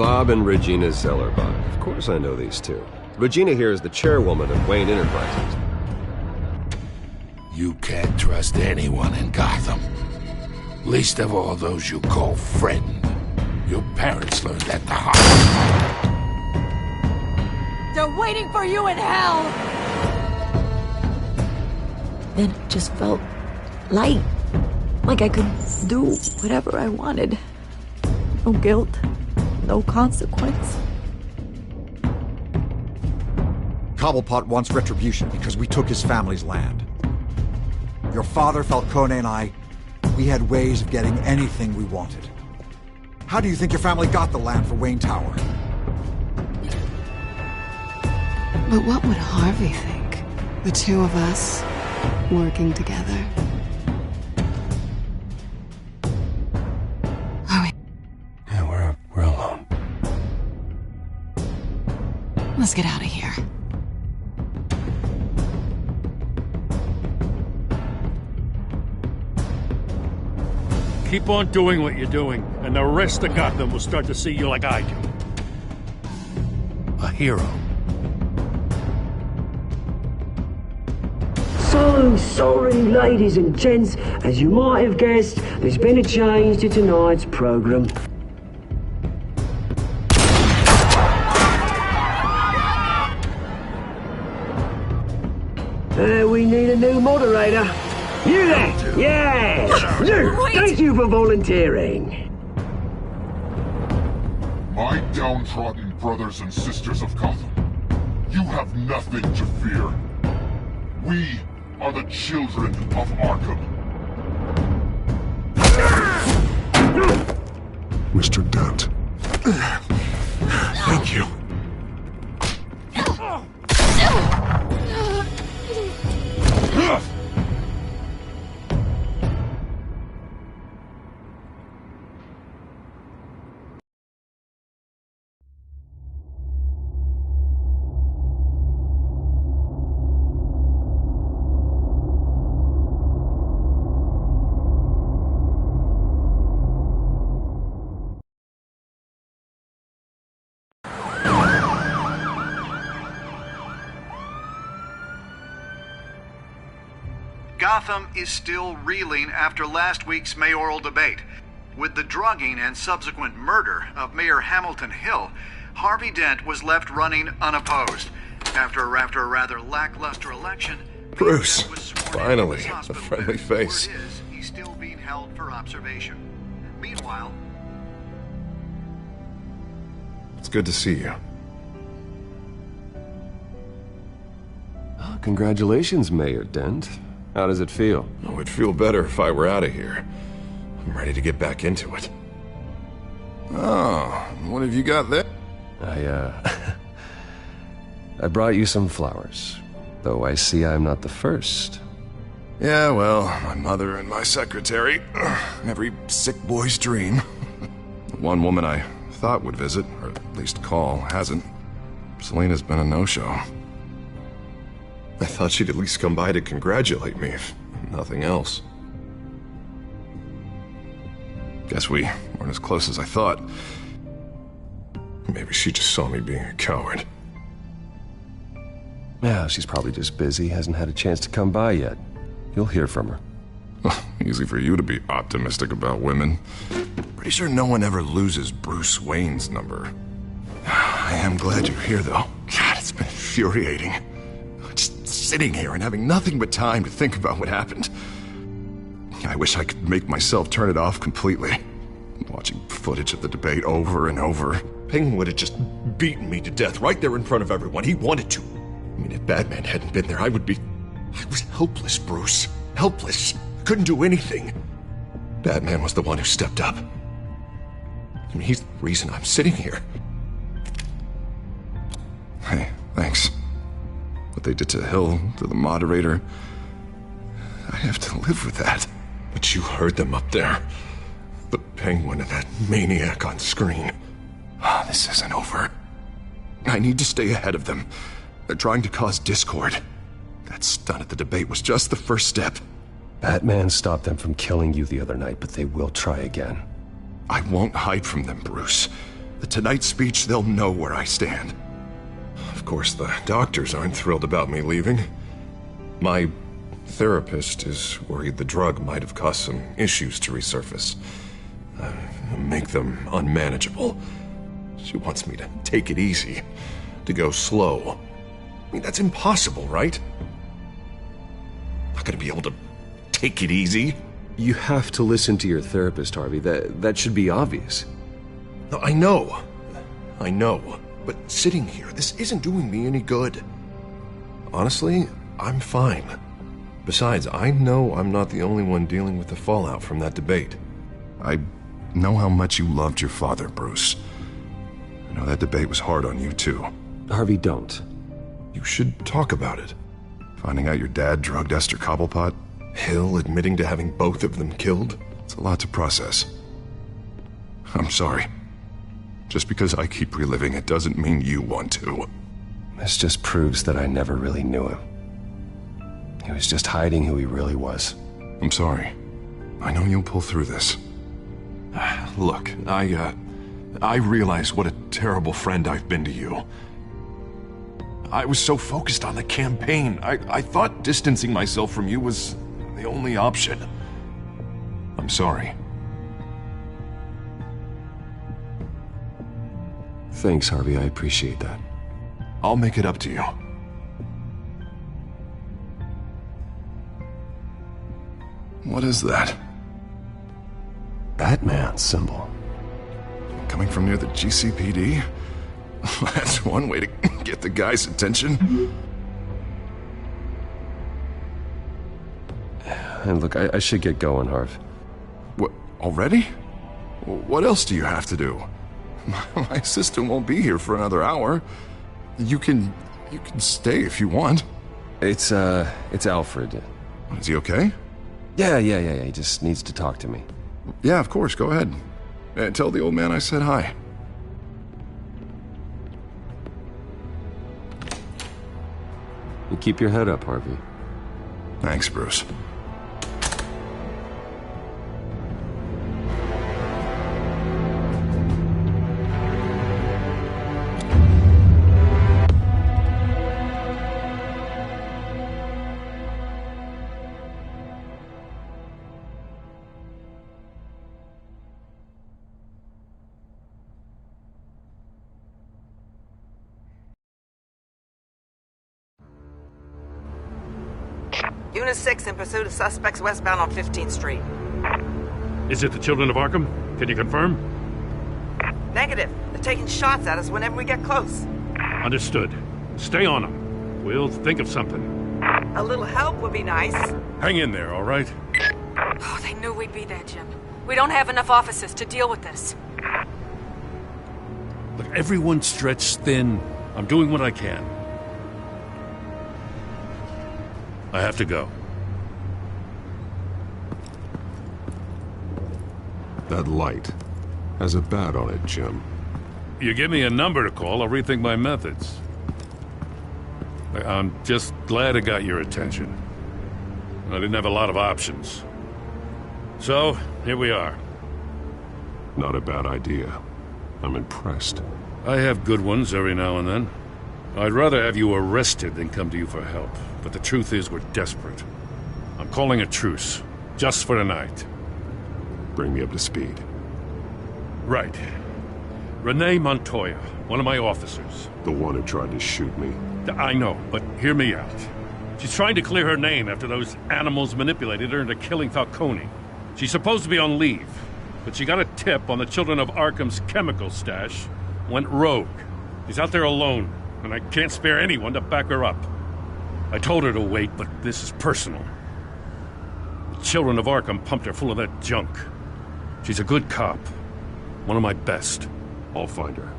Bob and Regina Zellerbach. Of course I know these two. Regina here is the chairwoman of Wayne Enterprises. You can't trust anyone in Gotham. Least of all those you call friend. Your parents learned that the hard way. They're waiting for you in hell! Then it just felt light. Like I could do whatever I wanted. No guilt, no consequence. Cobblepot wants retribution because we took his family's land. Your father, Falcone, and I, we had ways of getting anything we wanted. How do you think your family got the land for Wayne Tower? But what would Harvey think? The two of us working together. Are we? Yeah, we're alone. Let's get out of here. Keep on doing what you're doing, and the rest of Gotham will start to see you like I do. A hero. So sorry, ladies and gents. As you might have guessed, there's been a change to tonight's program. We need a new moderator. You there! Yeah! You! Thank you for volunteering. My downtrodden brothers and sisters of Gotham, you have nothing to fear. We are the children of Arkham. Mr. Dent. Thank you. Gotham is still reeling after last week's mayoral debate. With the drugging and subsequent murder of Mayor Hamilton Hill, Harvey Dent was left running unopposed. After a rather lackluster election, Bruce, finally, a friendly face. He's still being held for observation. Meanwhile, It's good to see you. Oh, congratulations, Mayor Dent. How does it feel? Oh, it'd feel better if I were out of here. I'm ready to get back into it. Oh, what have you got there? I brought you some flowers. Though I see I'm not the first. Yeah, well, my mother and my secretary. Every sick boy's dream. One woman I thought would visit, or at least call, hasn't. Selena's been a no-show. I thought she'd at least come by to congratulate me, if nothing else. Guess we weren't as close as I thought. Maybe she just saw me being a coward. Yeah, she's probably just busy, hasn't had a chance to come by yet. You'll hear from her. Easy for you to be optimistic about women. Pretty sure no one ever loses Bruce Wayne's number. I am glad you're here, though. God, it's been infuriating. Just sitting here and having nothing but time to think about what happened. I wish I could make myself turn it off completely. Watching footage of the debate over and over. Penguin would have just beaten me to death right there in front of everyone. He wanted to. I mean, if Batman hadn't been there, I was helpless, Bruce. Helpless. Couldn't do anything. Batman was the one who stepped up. I mean, he's the reason I'm sitting here. Hey, thanks. What they did to Hill, to the moderator, I have to live with that. But you heard them up there. The Penguin and that maniac on screen. This isn't over. I need to stay ahead of them. They're trying to cause discord. That stunt at the debate was just the first step. Batman stopped them from killing you the other night, but they will try again. I won't hide from them, Bruce. tonight's speech, they'll know where I stand. Of course, the doctors aren't thrilled about me leaving. My therapist is worried the drug might have caused some issues to resurface. Make them unmanageable. She wants me to take it easy, to go slow. I mean, that's impossible, right? Not gonna be able to take it easy. You have to listen to your therapist, Harvey. That should be obvious. No, I know. But sitting here, this isn't doing me any good. Honestly, I'm fine. Besides, I know I'm not the only one dealing with the fallout from that debate. I know how much you loved your father, Bruce. I know that debate was hard on you, too. Harvey, don't. You should talk about it. Finding out your dad drugged Esther Cobblepot, Hill admitting to having both of them killed. It's a lot to process. I'm sorry. Just because I keep reliving it doesn't mean you want to. This just proves that I never really knew him. He was just hiding who he really was. I'm sorry. I know you'll pull through this. Look, I realize what a terrible friend I've been to you. I was so focused on the campaign. I thought distancing myself from you was the only option. I'm sorry. Thanks, Harvey. I appreciate that. I'll make it up to you. What is that? Batman's symbol. Coming from near the GCPD? That's one way to get the guy's attention. And look, I should get going, Harv. What, already? What else do you have to do? My assistant won't be here for another hour. You can stay if you want. It's Alfred. Is he okay? Yeah. He just needs to talk to me. Yeah, of course. Go ahead. Tell the old man I said hi. You keep your head up, Harvey. Thanks, Bruce. Unit 6 in pursuit of suspects westbound on 15th Street. Is it the Children of Arkham? Can you confirm? Negative. They're taking shots at us whenever we get close. Understood. Stay on them. We'll think of something. A little help would be nice. Hang in there, all right? Oh, they knew we'd be there, Jim. We don't have enough officers to deal with this. Look, everyone's stretched thin. I'm doing what I can. I have to go. That light has a bat on it, Jim. You give me a number to call, I'll rethink my methods. I'm just glad it got your attention. I didn't have a lot of options. So, here we are. Not a bad idea. I'm impressed. I have good ones every now and then. I'd rather have you arrested than come to you for help. But the truth is, we're desperate. I'm calling a truce. Just for tonight. Bring me up to speed. Right. Renee Montoya, one of my officers. The one who tried to shoot me. I know, but hear me out. She's trying to clear her name after those animals manipulated her into killing Falcone. She's supposed to be on leave, but she got a tip on the Children of Arkham's chemical stash, went rogue. She's out there alone, and I can't spare anyone to back her up. I told her to wait, but this is personal. The Children of Arkham pumped her full of that junk. She's a good cop. One of my best. I'll find her.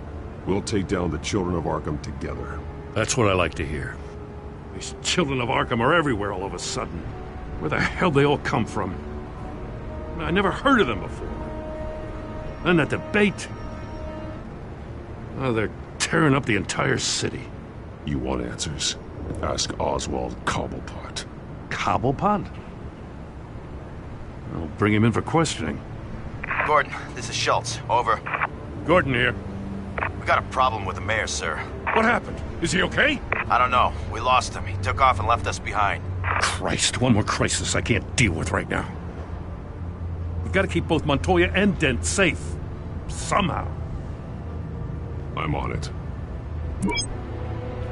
We'll take down the Children of Arkham together. That's what I like to hear. These Children of Arkham are everywhere all of a sudden. Where the hell they all come from? I never heard of them before. Then that debate. Oh, they're tearing up the entire city. You want answers? Ask Oswald Cobblepot. Cobblepot? I'll bring him in for questioning. Gordon, this is Schultz. Over. Gordon here. We got a problem with the mayor, sir. What happened? Is he okay? I don't know. We lost him. He took off and left us behind. Christ, one more crisis I can't deal with right now. We've got to keep both Montoya and Dent safe. Somehow. I'm on it.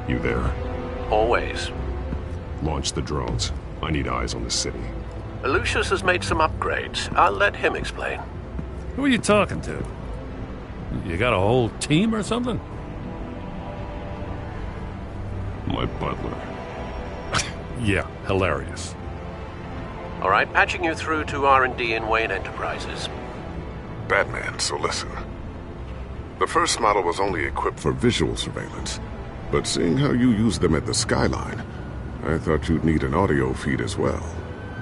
You there? Always. Launch the drones. I need eyes on the city. Lucius has made some upgrades. I'll let him explain. Who are you talking to? You got a whole team or something? My butler. Yeah, hilarious. All right, patching you through to R&D in Wayne Enterprises. Batman, so listen. The first model was only equipped for visual surveillance, but seeing how you use them at the skyline, I thought you'd need an audio feed as well.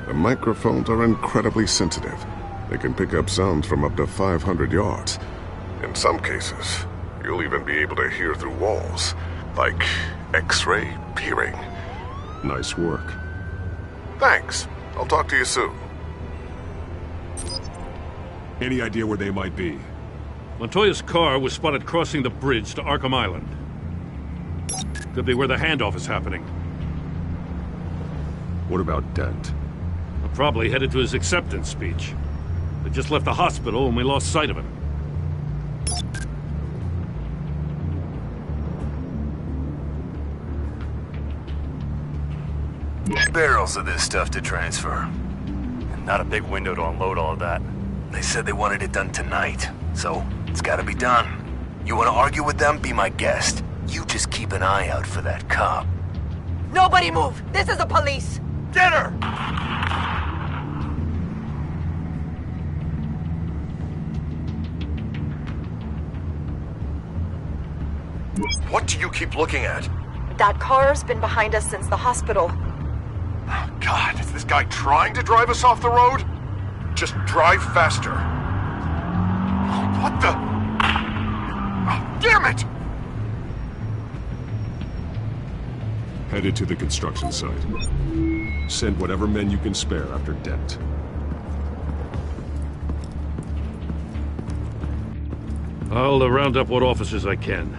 The microphones are incredibly sensitive. They can pick up sounds from up to 500 yards. In some cases, you'll even be able to hear through walls, like X-ray peering. Nice work. Thanks. I'll talk to you soon. Any idea where they might be? Montoya's car was spotted crossing the bridge to Arkham Island. Could be where the handoff is happening. What about Dent? Probably headed to his acceptance speech. They just left the hospital and we lost sight of him. Barrels of this stuff to transfer. And not a big window to unload all of that. They said they wanted it done tonight, so it's gotta be done. You wanna argue with them? Be my guest. You just keep an eye out for that cop. Nobody move! This is the police! Get her! What do you keep looking at? That car's been behind us since the hospital. Oh, God, is this guy trying to drive us off the road? Just drive faster. What the? Oh, damn it! Headed to the construction site. Send whatever men you can spare after Dent. I'll round up what officers I can.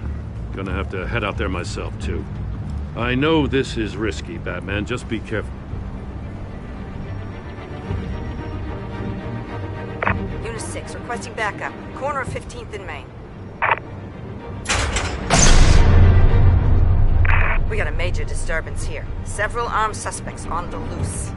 Gonna have to head out there myself, too. I know this is risky, Batman. Just be careful. Unit 6, requesting backup. Corner of 15th and Main. We got a major disturbance here. Several armed suspects on the loose.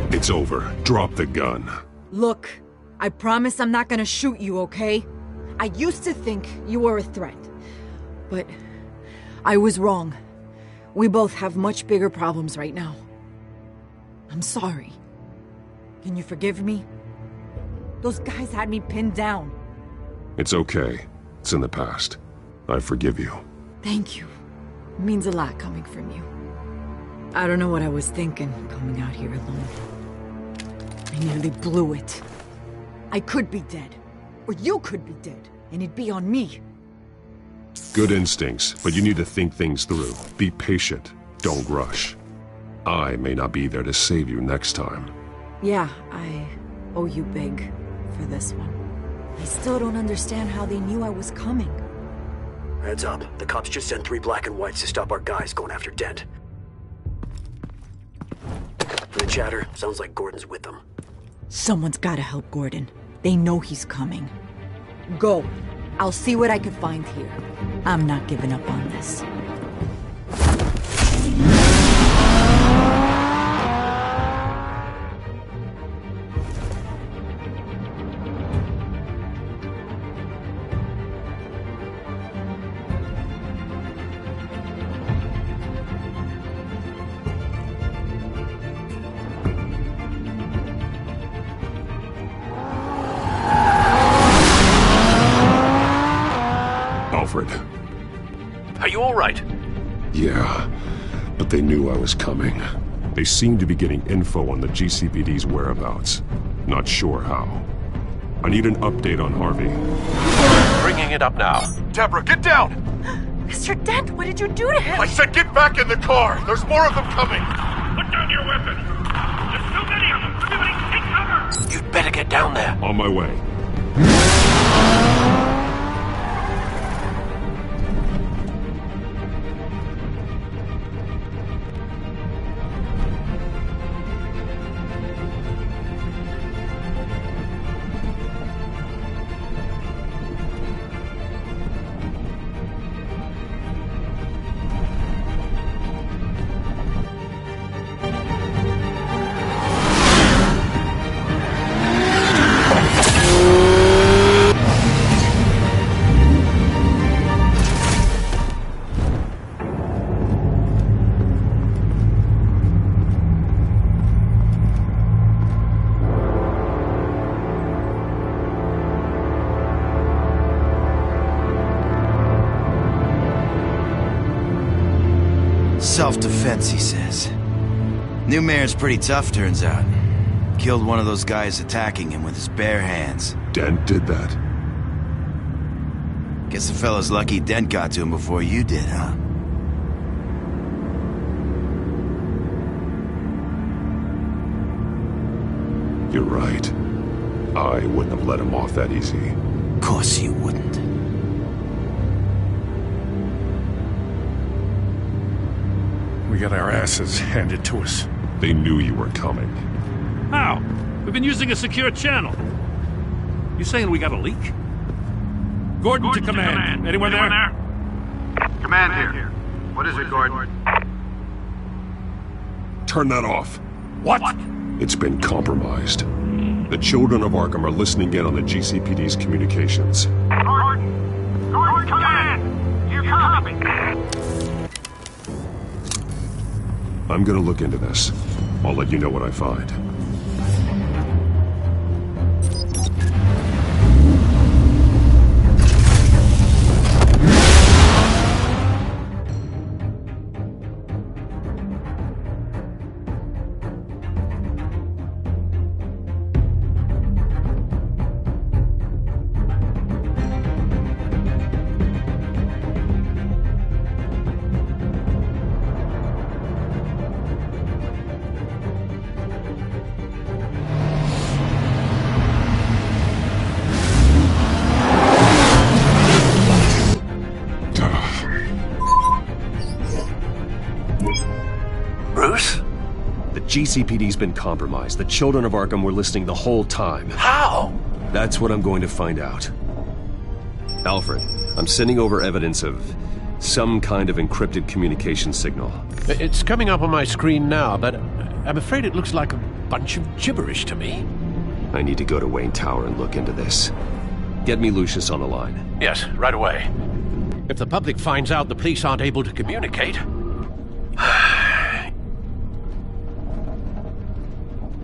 It's over. Drop the gun. Look, I promise I'm not gonna shoot you, okay? I used to think you were a threat, but I was wrong. We both have much bigger problems right now. I'm sorry. Can you forgive me? Those guys had me pinned down. It's okay. It's in the past. I forgive you. Thank you. It means a lot coming from you. I don't know what I was thinking, coming out here alone. I nearly blew it. I could be dead. Or you could be dead. And it'd be on me. Good instincts, but you need to think things through. Be patient. Don't rush. I may not be there to save you next time. Yeah, I owe you big for this one. I still don't understand how they knew I was coming. Heads up. The cops just sent 3 black and whites to stop our guys going after Dent. From the chatter, sounds like Gordon's with them. Someone's gotta help Gordon. They know he's coming. Go. I'll see what I can find here. I'm not giving up on this. Are you all right? Yeah, but they knew I was coming. They seem to be getting info on the GCPD's whereabouts. Not sure how. I need an update on Harvey. Bringing it up now. Deborah, get down! Mr. Dent, what did you do to him? I said get back in the car! There's more of them coming! Put down your weapon! There's too many of them! Everybody take cover! You'd better get down there. On my way. Self-defense, he says. New mayor's pretty tough, turns out. Killed one of those guys attacking him with his bare hands. Dent did that? Guess the fella's lucky Dent got to him before you did, huh? You're right. I wouldn't have let him off that easy. Of course you wouldn't. We got our asses handed to us. They knew you were coming. How? We've been using a secure channel. You saying we got a leak? Gordon to command. Anyone there? Command here. What is it, Gordon? Turn that off. What? It's been compromised. The children of Arkham are listening in on the GCPD's communications. Gordon! Gordon, command! You copy? I'm gonna look into this. I'll let you know what I find. GCPD's been compromised. The children of Arkham were listening the whole time. How? That's what I'm going to find out. Alfred, I'm sending over evidence of some kind of encrypted communication signal. It's coming up on my screen now, but I'm afraid it looks like a bunch of gibberish to me. I need to go to Wayne Tower and look into this. Get me Lucius on the line. Yes, right away. If the public finds out the police aren't able to communicate...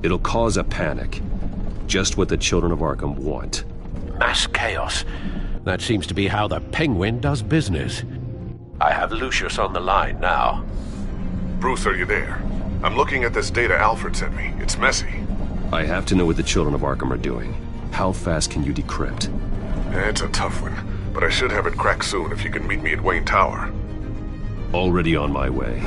It'll cause a panic. Just what the children of Arkham want. Mass chaos. That seems to be how the Penguin does business. I have Lucius on the line now. Bruce, are you there? I'm looking at this data Alfred sent me. It's messy. I have to know what the children of Arkham are doing. How fast can you decrypt? It's a tough one, but I should have it cracked soon if you can meet me at Wayne Tower. Already on my way.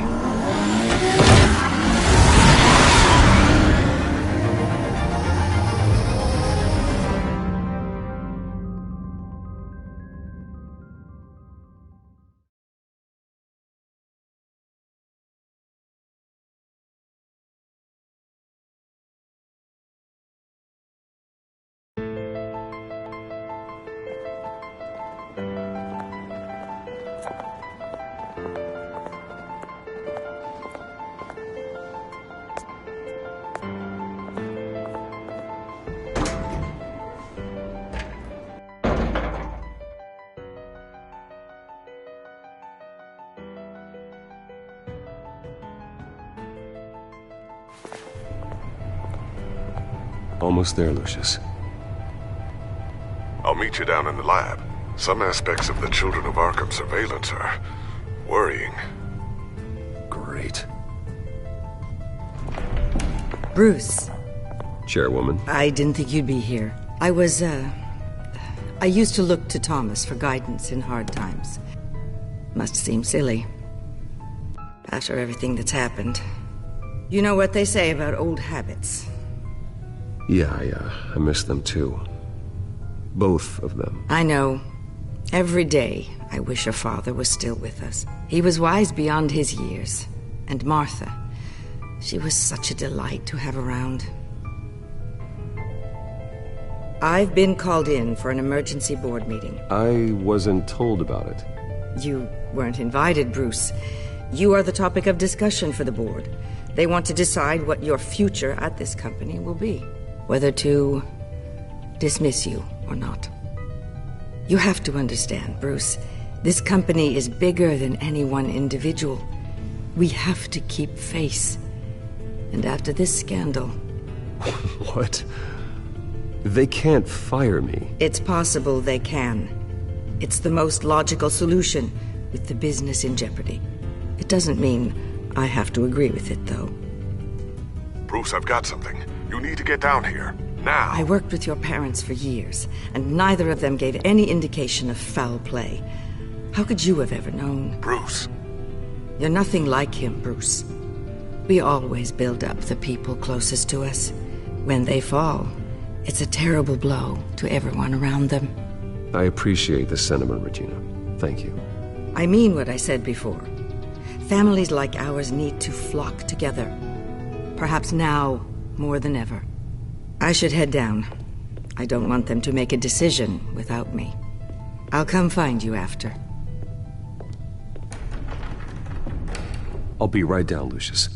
Almost there, Lucius. I'll meet you down in the lab. Some aspects of the Children of Arkham surveillance are worrying. Great. Bruce. Chairwoman. I didn't think you'd be here. I used to look to Thomas for guidance in hard times. Must seem silly. After everything that's happened. You know what they say about old habits. Yeah, I miss them too. Both of them. I know. Every day, I wish your father was still with us. He was wise beyond his years. And Martha, she was such a delight to have around. I've been called in for an emergency board meeting. I wasn't told about it. You weren't invited, Bruce. You are the topic of discussion for the board. They want to decide what your future at this company will be. Whether to dismiss you or not. You have to understand, Bruce, this company is bigger than any one individual. We have to keep face. And after this scandal... What? They can't fire me. It's possible they can. It's the most logical solution, with the business in jeopardy. It doesn't mean I have to agree with it, though. Bruce, I've got something. You need to get down here, now. I worked with your parents for years, and neither of them gave any indication of foul play. How could you have ever known? Bruce. You're nothing like him, Bruce. We always build up the people closest to us. When they fall, it's a terrible blow to everyone around them. I appreciate the sentiment, Regina. Thank you. I mean what I said before. Families like ours need to flock together. Perhaps now, more than ever. I should head down. I don't want them to make a decision without me. I'll come find you after. I'll be right down, Lucius.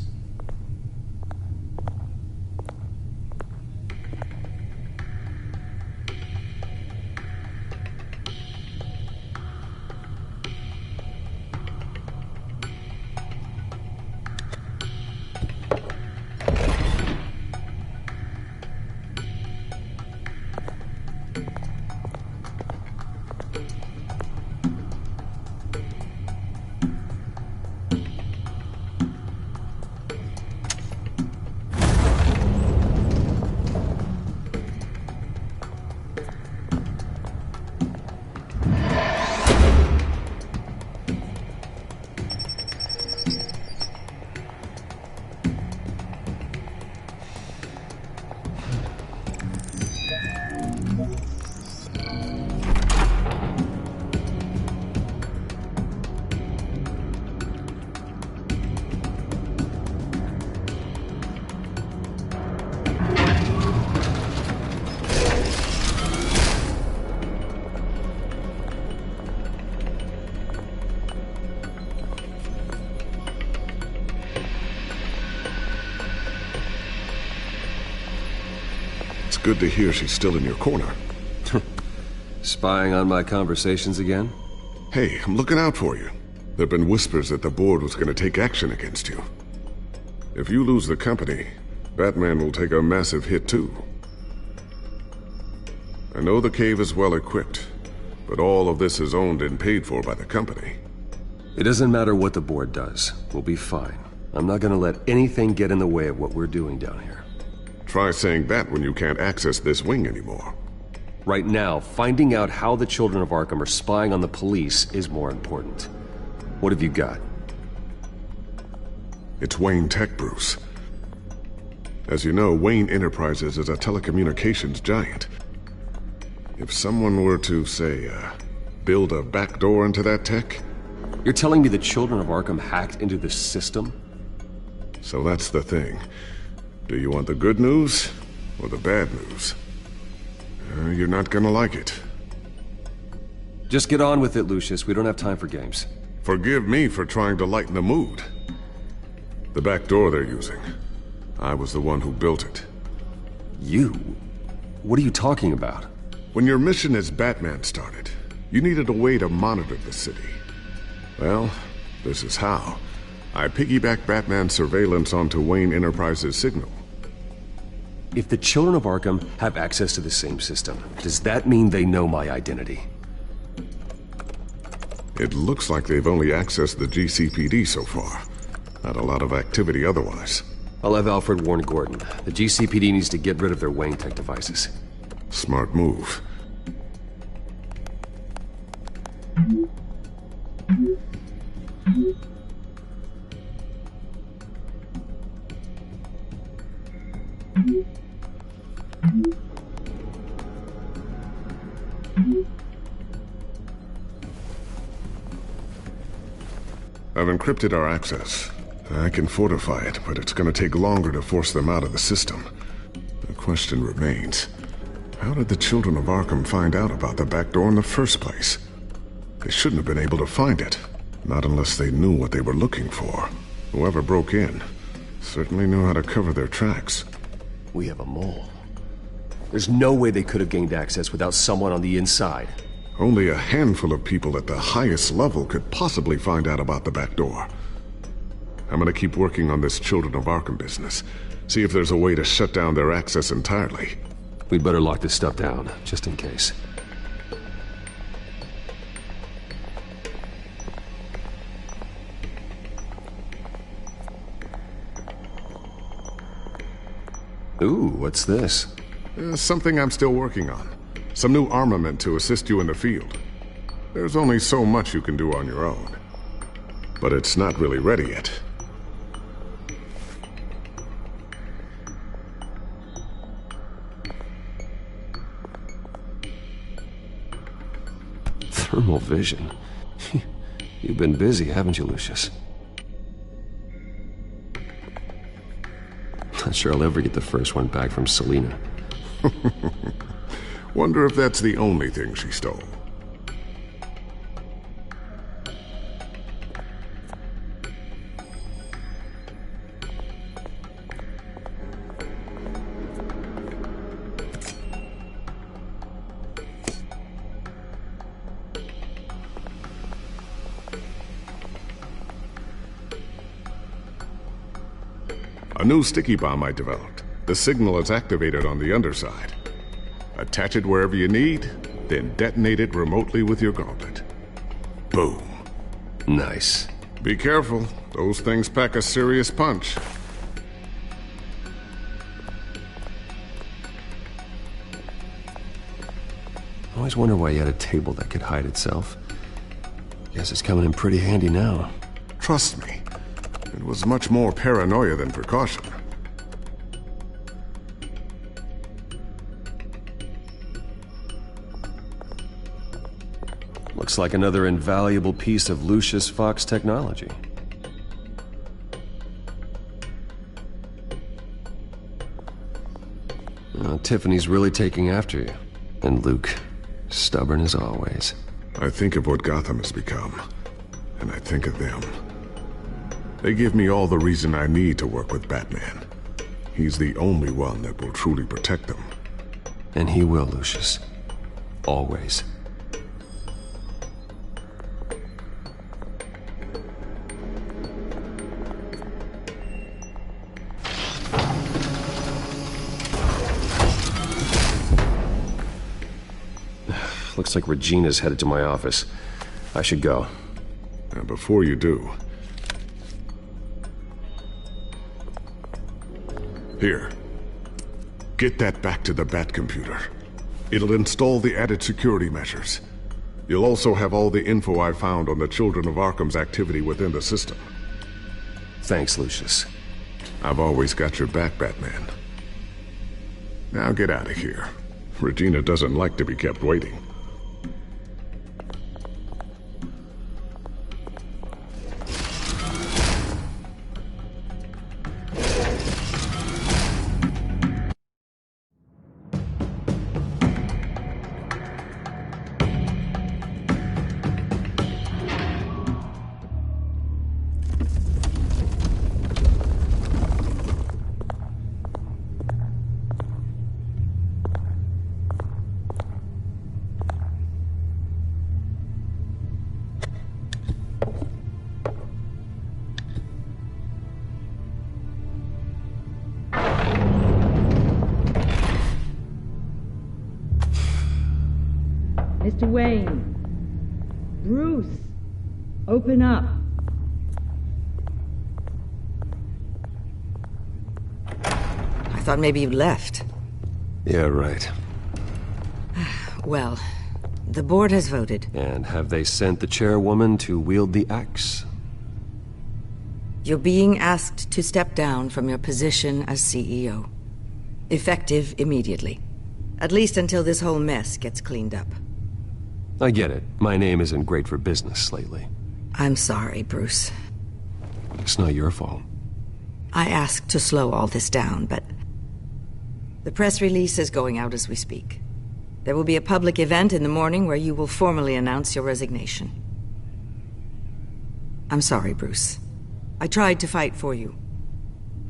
Good to hear she's still in your corner. Spying on my conversations again? Hey, I'm looking out for you. There've been whispers that the board was going to take action against you. If you lose the company, Batman will take a massive hit too. I know the cave is well equipped, but all of this is owned and paid for by the company. It doesn't matter what the board does. We'll be fine. I'm not going to let anything get in the way of what we're doing down here. Try saying that when you can't access this wing anymore. Right now, finding out how the Children of Arkham are spying on the police is more important. What have you got? It's Wayne Tech, Bruce. As you know, Wayne Enterprises is a telecommunications giant. If someone were to, say, build a backdoor into that tech... You're telling me the Children of Arkham hacked into this system? So that's the thing. Do you want the good news or the bad news? You're not gonna like it. Just get on with it, Lucius. We don't have time for games. Forgive me for trying to lighten the mood. The back door they're using. I was the one who built it. You? What are you talking about? When your mission as Batman started, you needed a way to monitor the city. Well, this is how. I piggybacked Batman's surveillance onto Wayne Enterprises' signal. If the Children of Arkham have access to the same system, does that mean they know my identity? It looks like they've only accessed the GCPD so far. Not a lot of activity otherwise. I'll have Alfred warn Gordon. The GCPD needs to get rid of their Wayne Tech devices. Smart move. I've encrypted our access. I can fortify it, but it's gonna take longer to force them out of the system. The question remains, how did the Children of Arkham find out about the back door in the first place? They shouldn't have been able to find it. Not unless they knew what they were looking for. Whoever broke in certainly knew how to cover their tracks. We have a mole. There's no way they could have gained access without someone on the inside. Only a handful of people at the highest level could possibly find out about the back door. I'm gonna keep working on this Children of Arkham business. See if there's a way to shut down their access entirely. We'd better lock this stuff down, just in case. Ooh, what's this? Something I'm still working on. Some new armament to assist you in the field. There's only so much you can do on your own. But it's not really ready yet. Thermal vision. You've been busy, haven't you, Lucius? Not sure I'll ever get the first one back from Selina. Wonder if that's the only thing she stole. A new sticky bomb I developed. The signal is activated on the underside. Attach it wherever you need, then detonate it remotely with your gauntlet. Boom. Nice. Be careful. Those things pack a serious punch. I always wonder why you had a table that could hide itself. Guess it's coming in pretty handy now. Trust me. It was much more paranoia than precaution. Looks like another invaluable piece of Lucius Fox technology. Tiffany's really taking after you. And Luke, stubborn as always. I think of what Gotham has become, and I think of them. They give me all the reason I need to work with Batman. He's the only one that will truly protect them. And he will, Lucius. Always. Looks like Regina's headed to my office. I should go. And before you do... Here. Get that back to the Bat computer. It'll install the added security measures. You'll also have all the info I found on the Children of Arkham's activity within the system. Thanks, Lucius. I've always got your back, Batman. Now get out of here. Regina doesn't like to be kept waiting. Mr. Wayne. Bruce. Open up. I thought maybe you'd left. Yeah, right. Well, the board has voted. And have they sent the chairwoman to wield the axe? You're being asked to step down from your position as CEO. Effective immediately. At least until this whole mess gets cleaned up. I get it. My name isn't great for business lately. I'm sorry, Bruce. It's not your fault. I asked to slow all this down, but the press release is going out as we speak. There will be a public event in the morning where you will formally announce your resignation. I'm sorry, Bruce. I tried to fight for you.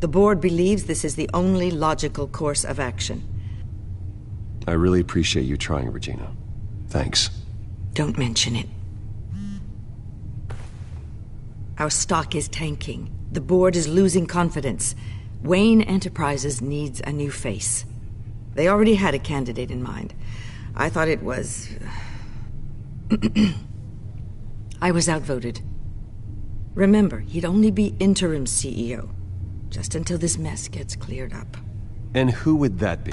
The board believes this is the only logical course of action. I really appreciate you trying, Regina. Thanks. Don't mention it. Our stock is tanking. The board is losing confidence. Wayne Enterprises needs a new face. They already had a candidate in mind. I thought it was... I was outvoted. Remember, he'd only be interim CEO, just until this mess gets cleared up. And who would that be?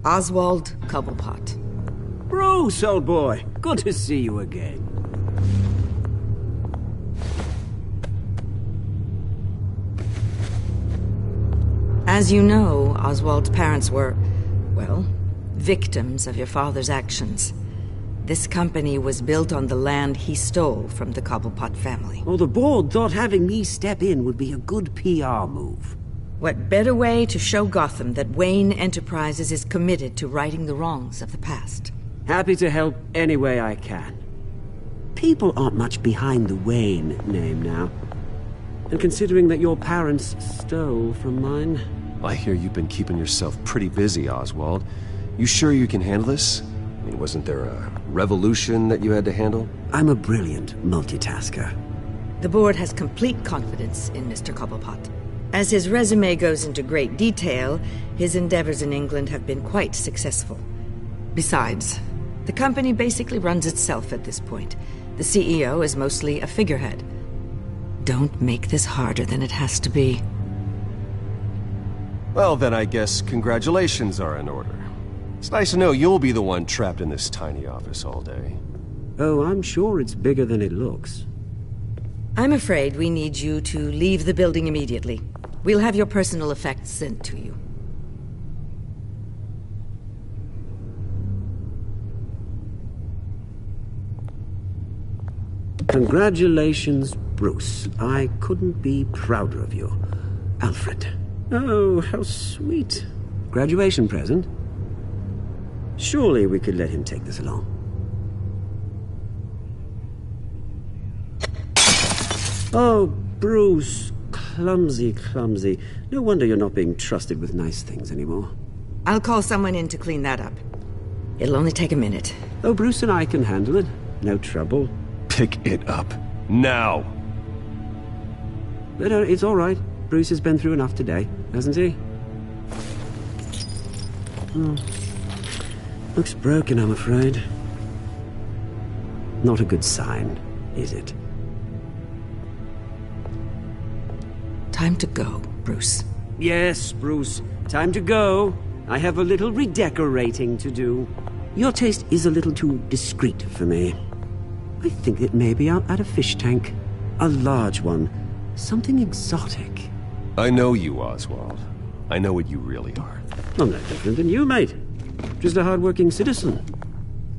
Oswald Cobblepot. Bruce, old boy. Good to see you again. As you know, Oswald's parents were, well, victims of your father's actions. This company was built on the land he stole from the Cobblepot family. Well, the board thought having me step in would be a good PR move. What better way to show Gotham that Wayne Enterprises is committed to righting the wrongs of the past? Happy to help any way I can. People aren't much behind the Wayne name now. And considering that your parents stole from mine... I hear you've been keeping yourself pretty busy, Oswald. You sure you can handle this? I mean, wasn't there a revolution that you had to handle? I'm a brilliant multitasker. The board has complete confidence in Mr. Cobblepot. As his resume goes into great detail, his endeavors in England have been quite successful. Besides, the company basically runs itself at this point. The CEO is mostly a figurehead. Don't make this harder than it has to be. Well, then I guess congratulations are in order. It's nice to know you'll be the one trapped in this tiny office all day. Oh, I'm sure it's bigger than it looks. I'm afraid we need you to leave the building immediately. We'll have your personal effects sent to you. Congratulations, Bruce. I couldn't be prouder of you. Alfred. Oh, how sweet. Graduation present? Surely we could let him take this along. Oh, Bruce. Clumsy, clumsy. No wonder you're not being trusted with nice things anymore. I'll call someone in to clean that up. It'll only take a minute. Oh, Bruce and I can handle it. No trouble. Pick it up. Now! No, it's all right. Bruce has been through enough today, hasn't he? Looks broken, I'm afraid. Not a good sign, is it? Time to go, Bruce. Yes, Bruce. Time to go. I have a little redecorating to do. Your taste is a little too discreet for me. I think that maybe I'll add a fish tank. A large one. Something exotic. I know you, Oswald. I know what you really are. I'm no different than you, mate. Just a hard-working citizen.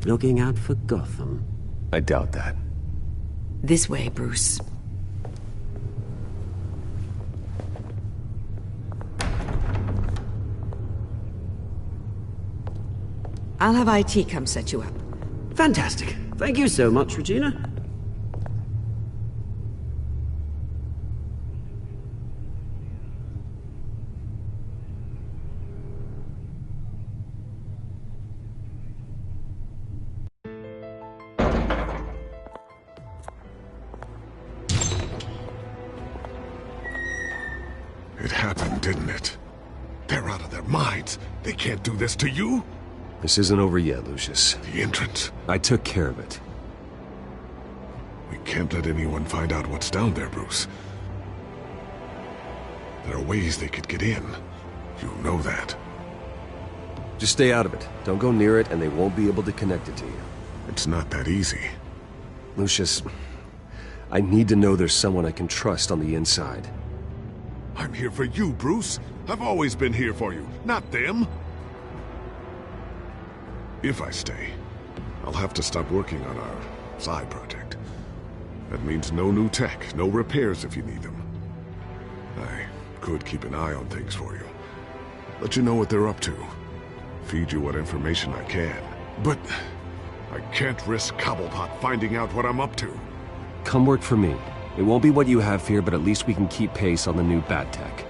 Looking out for Gotham. I doubt that. This way, Bruce. I'll have IT come set you up. Fantastic. Thank you so much, Regina. It happened, didn't it? They're out of their minds. They can't do this to you. This isn't over yet, Lucius. The entrance. I took care of it. We can't let anyone find out what's down there, Bruce. There are ways they could get in. You know that. Just stay out of it. Don't go near it, and they won't be able to connect it to you. It's not that easy. Lucius, I need to know there's someone I can trust on the inside. I'm here for you, Bruce. I've always been here for you, not them. If I stay, I'll have to stop working on our side project. That means no new tech, no repairs if you need them. I could keep an eye on things for you. Let you know what they're up to. Feed you what information I can. But I can't risk Cobblepot finding out what I'm up to. Come work for me. It won't be what you have here, but at least we can keep pace on the new bat tech.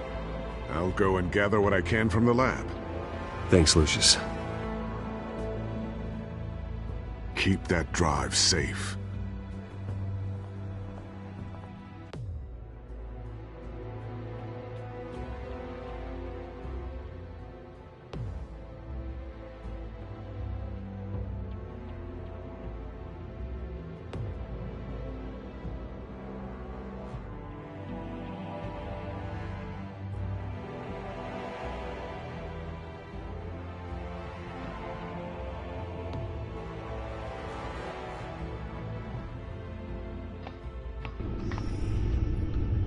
I'll go and gather what I can from the lab. Thanks, Lucius. Keep that drive safe.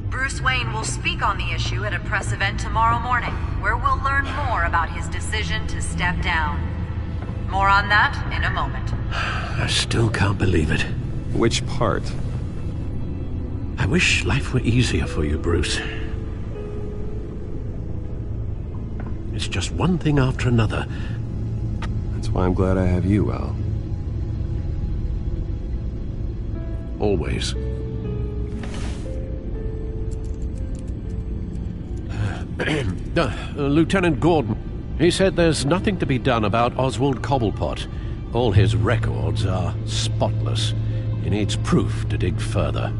Bruce Wayne will speak on the issue at a press event tomorrow morning, where we'll learn more about his decision to step down. More on that in a moment. I still can't believe it. Which part? I wish life were easier for you, Bruce. It's just one thing after another. That's why I'm glad I have you, Al. Always. Lieutenant Gordon, he said there's nothing to be done about Oswald Cobblepot. All his records are spotless. He needs proof to dig further.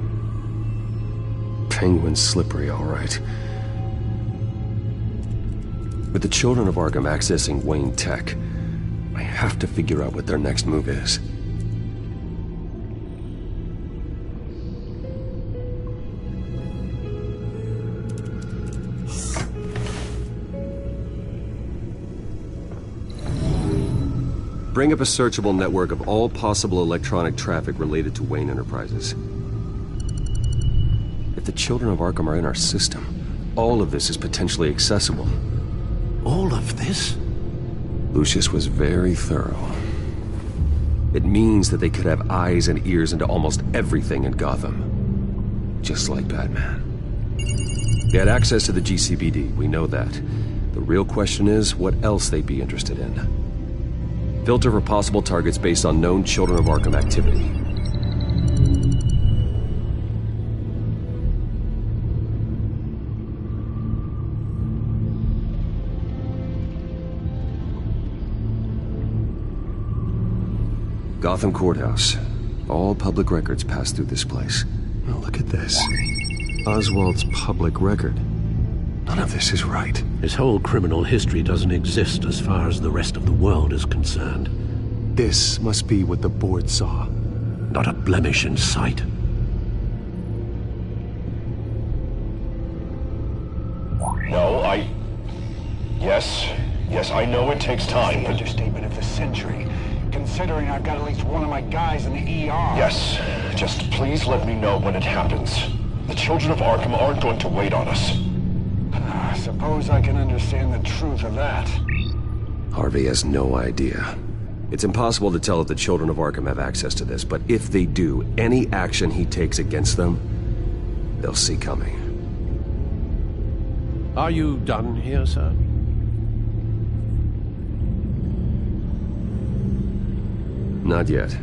Penguin's slippery, all right. With the children of Arkham accessing Wayne Tech, I have to figure out what their next move is. Bring up a searchable network of all possible electronic traffic related to Wayne Enterprises. If the children of Arkham are in our system, all of this is potentially accessible. All of this? Lucius was very thorough. It means that they could have eyes and ears into almost everything in Gotham. Just like Batman. They had access to the GCPD, we know that. The real question is what else they'd be interested in. Filter for possible targets based on known Children of Arkham activity. Gotham Courthouse. All public records pass through this place. Oh, look at this. Oswald's public record. None of this is right. His whole criminal history doesn't exist as far as the rest of the world is concerned. This must be what the board saw. Not a blemish in sight. No, Yes, I know it takes time, but... Understatement of the century, considering I've got at least one of my guys in the ER. Yes, just please let me know when it happens. The children of Arkham aren't going to wait on us. I suppose I can understand the truth of that. Harvey has no idea. It's impossible to tell if the children of Arkham have access to this, but if they do, any action he takes against them, they'll see coming. Are you done here, sir? Not yet.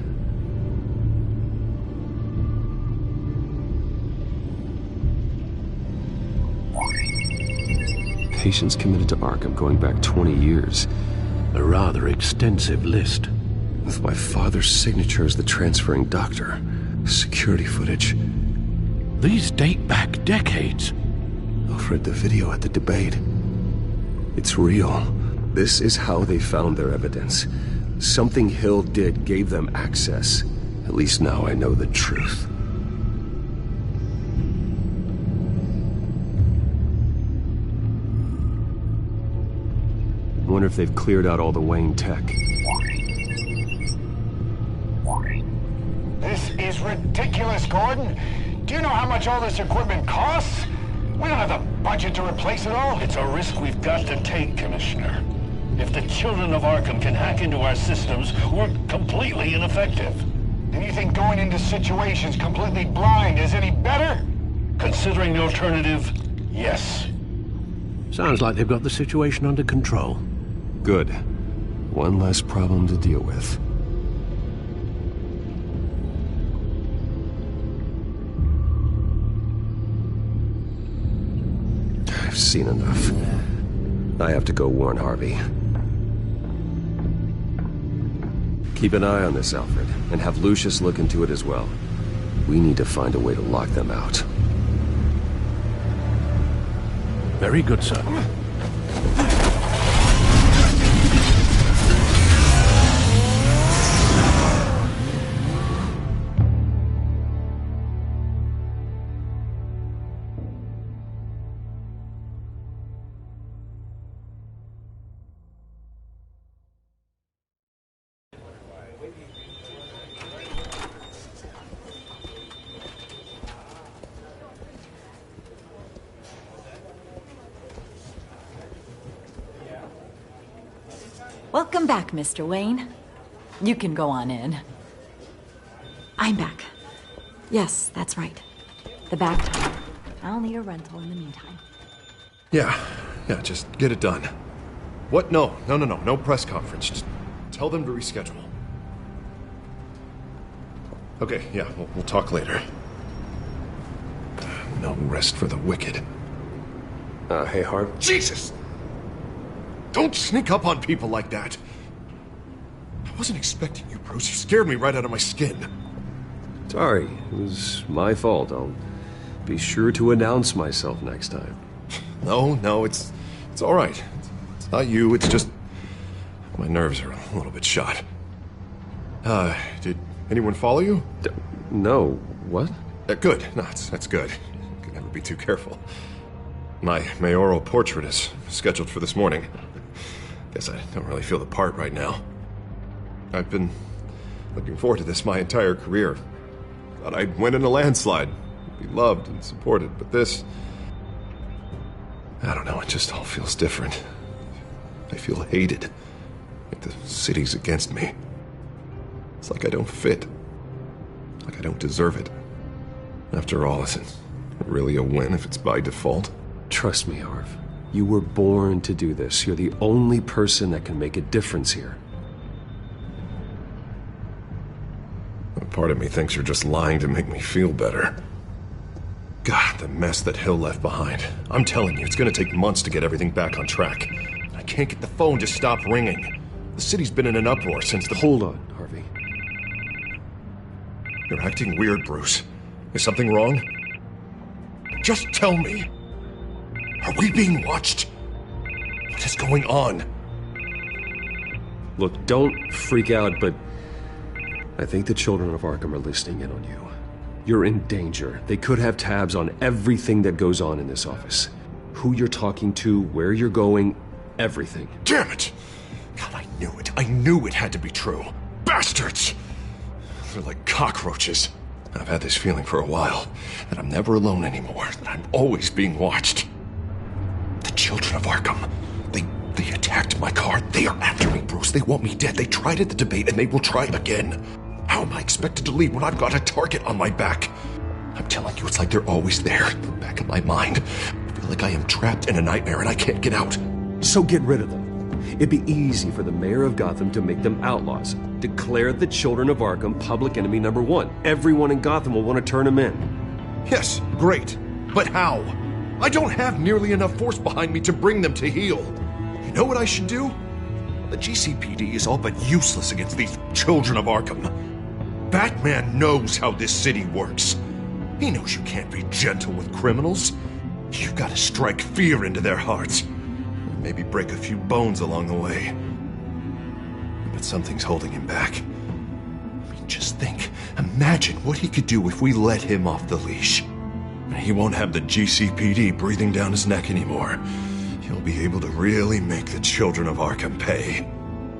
Patients committed to Arkham going back 20 years. A rather extensive list. With my father's signature as the transferring doctor. Security footage. These date back decades. Alfred, the video at the debate. It's real. This is how they found their evidence. Something Hill did gave them access. At least now I know the truth. I wonder if they've cleared out all the Wayne tech. This is ridiculous, Gordon. Do you know how much all this equipment costs? We don't have the budget to replace it all. It's a risk we've got to take, Commissioner. If the children of Arkham can hack into our systems, we're completely ineffective. And you think going into situations completely blind is any better? Considering the alternative, yes. Sounds like they've got the situation under control. Good. One less problem to deal with. I've seen enough. I have to go warn Harvey. Keep an eye on this, Alfred, and have Lucius look into it as well. We need to find a way to lock them out. Very good, sir. Welcome back, Mr. Wayne. You can go on in. I'm back. Yes, that's right. The back time. I'll need a rental in the meantime. Yeah, just get it done. What? No press conference. Just tell them to reschedule. Okay, yeah, we'll talk later. No rest for the wicked. Hey, Harv. Jesus! Don't sneak up on people like that. I wasn't expecting you, Bruce. You scared me right out of my skin. Sorry, it was my fault. I'll be sure to announce myself next time. No, it's all right. It's not you, it's just... my nerves are a little bit shot. Did anyone follow you? No. What? Good. No, that's good. You can never be too careful. My mayoral portrait is scheduled for this morning. Guess I don't really feel the part right now. I've been looking forward to this my entire career. Thought I'd win in a landslide, be loved and supported, but this... I don't know, it just all feels different. I feel hated. Like the city's against me. It's like I don't fit. Like I don't deserve it. After all, is it really a win if it's by default? Trust me, Harv. You were born to do this. You're the only person that can make a difference here. A part of me thinks you're just lying to make me feel better. God, the mess that Hill left behind. I'm telling you, it's gonna take months to get everything back on track. I can't get the phone to stop ringing. The city's been in an uproar since the... Hold on, Harvey. You're acting weird, Bruce. Is something wrong? Just tell me. Are we being watched? What is going on? Look, don't freak out, but I think the children of Arkham are listening in on you. You're in danger. They could have tabs on everything that goes on in this office. Who you're talking to, where you're going, everything. Damn it! God, I knew it. I knew it had to be true. Bastards! They're like cockroaches. I've had this feeling for a while, that I'm never alone anymore, that I'm always being watched. The children of Arkham, they attacked my car. They are after me, Bruce. They want me dead. They tried at the debate, and they will try again. How am I expected to leave when I've got a target on my back? I'm telling you, it's like they're always there, in the back of my mind. I feel like I am trapped in a nightmare and I can't get out. So get rid of them. It'd be easy for the mayor of Gotham to make them outlaws. Declare the children of Arkham public enemy number 1. Everyone in Gotham will want to turn them in. Yes, great. But how? I don't have nearly enough force behind me to bring them to heel. You know what I should do? The GCPD is all but useless against these children of Arkham. Batman knows how this city works. He knows you can't be gentle with criminals. You've got to strike fear into their hearts. Maybe break a few bones along the way. But something's holding him back. I mean, just think. Imagine what he could do if we let him off the leash. He won't have the GCPD breathing down his neck anymore. He'll be able to really make the children of Arkham pay.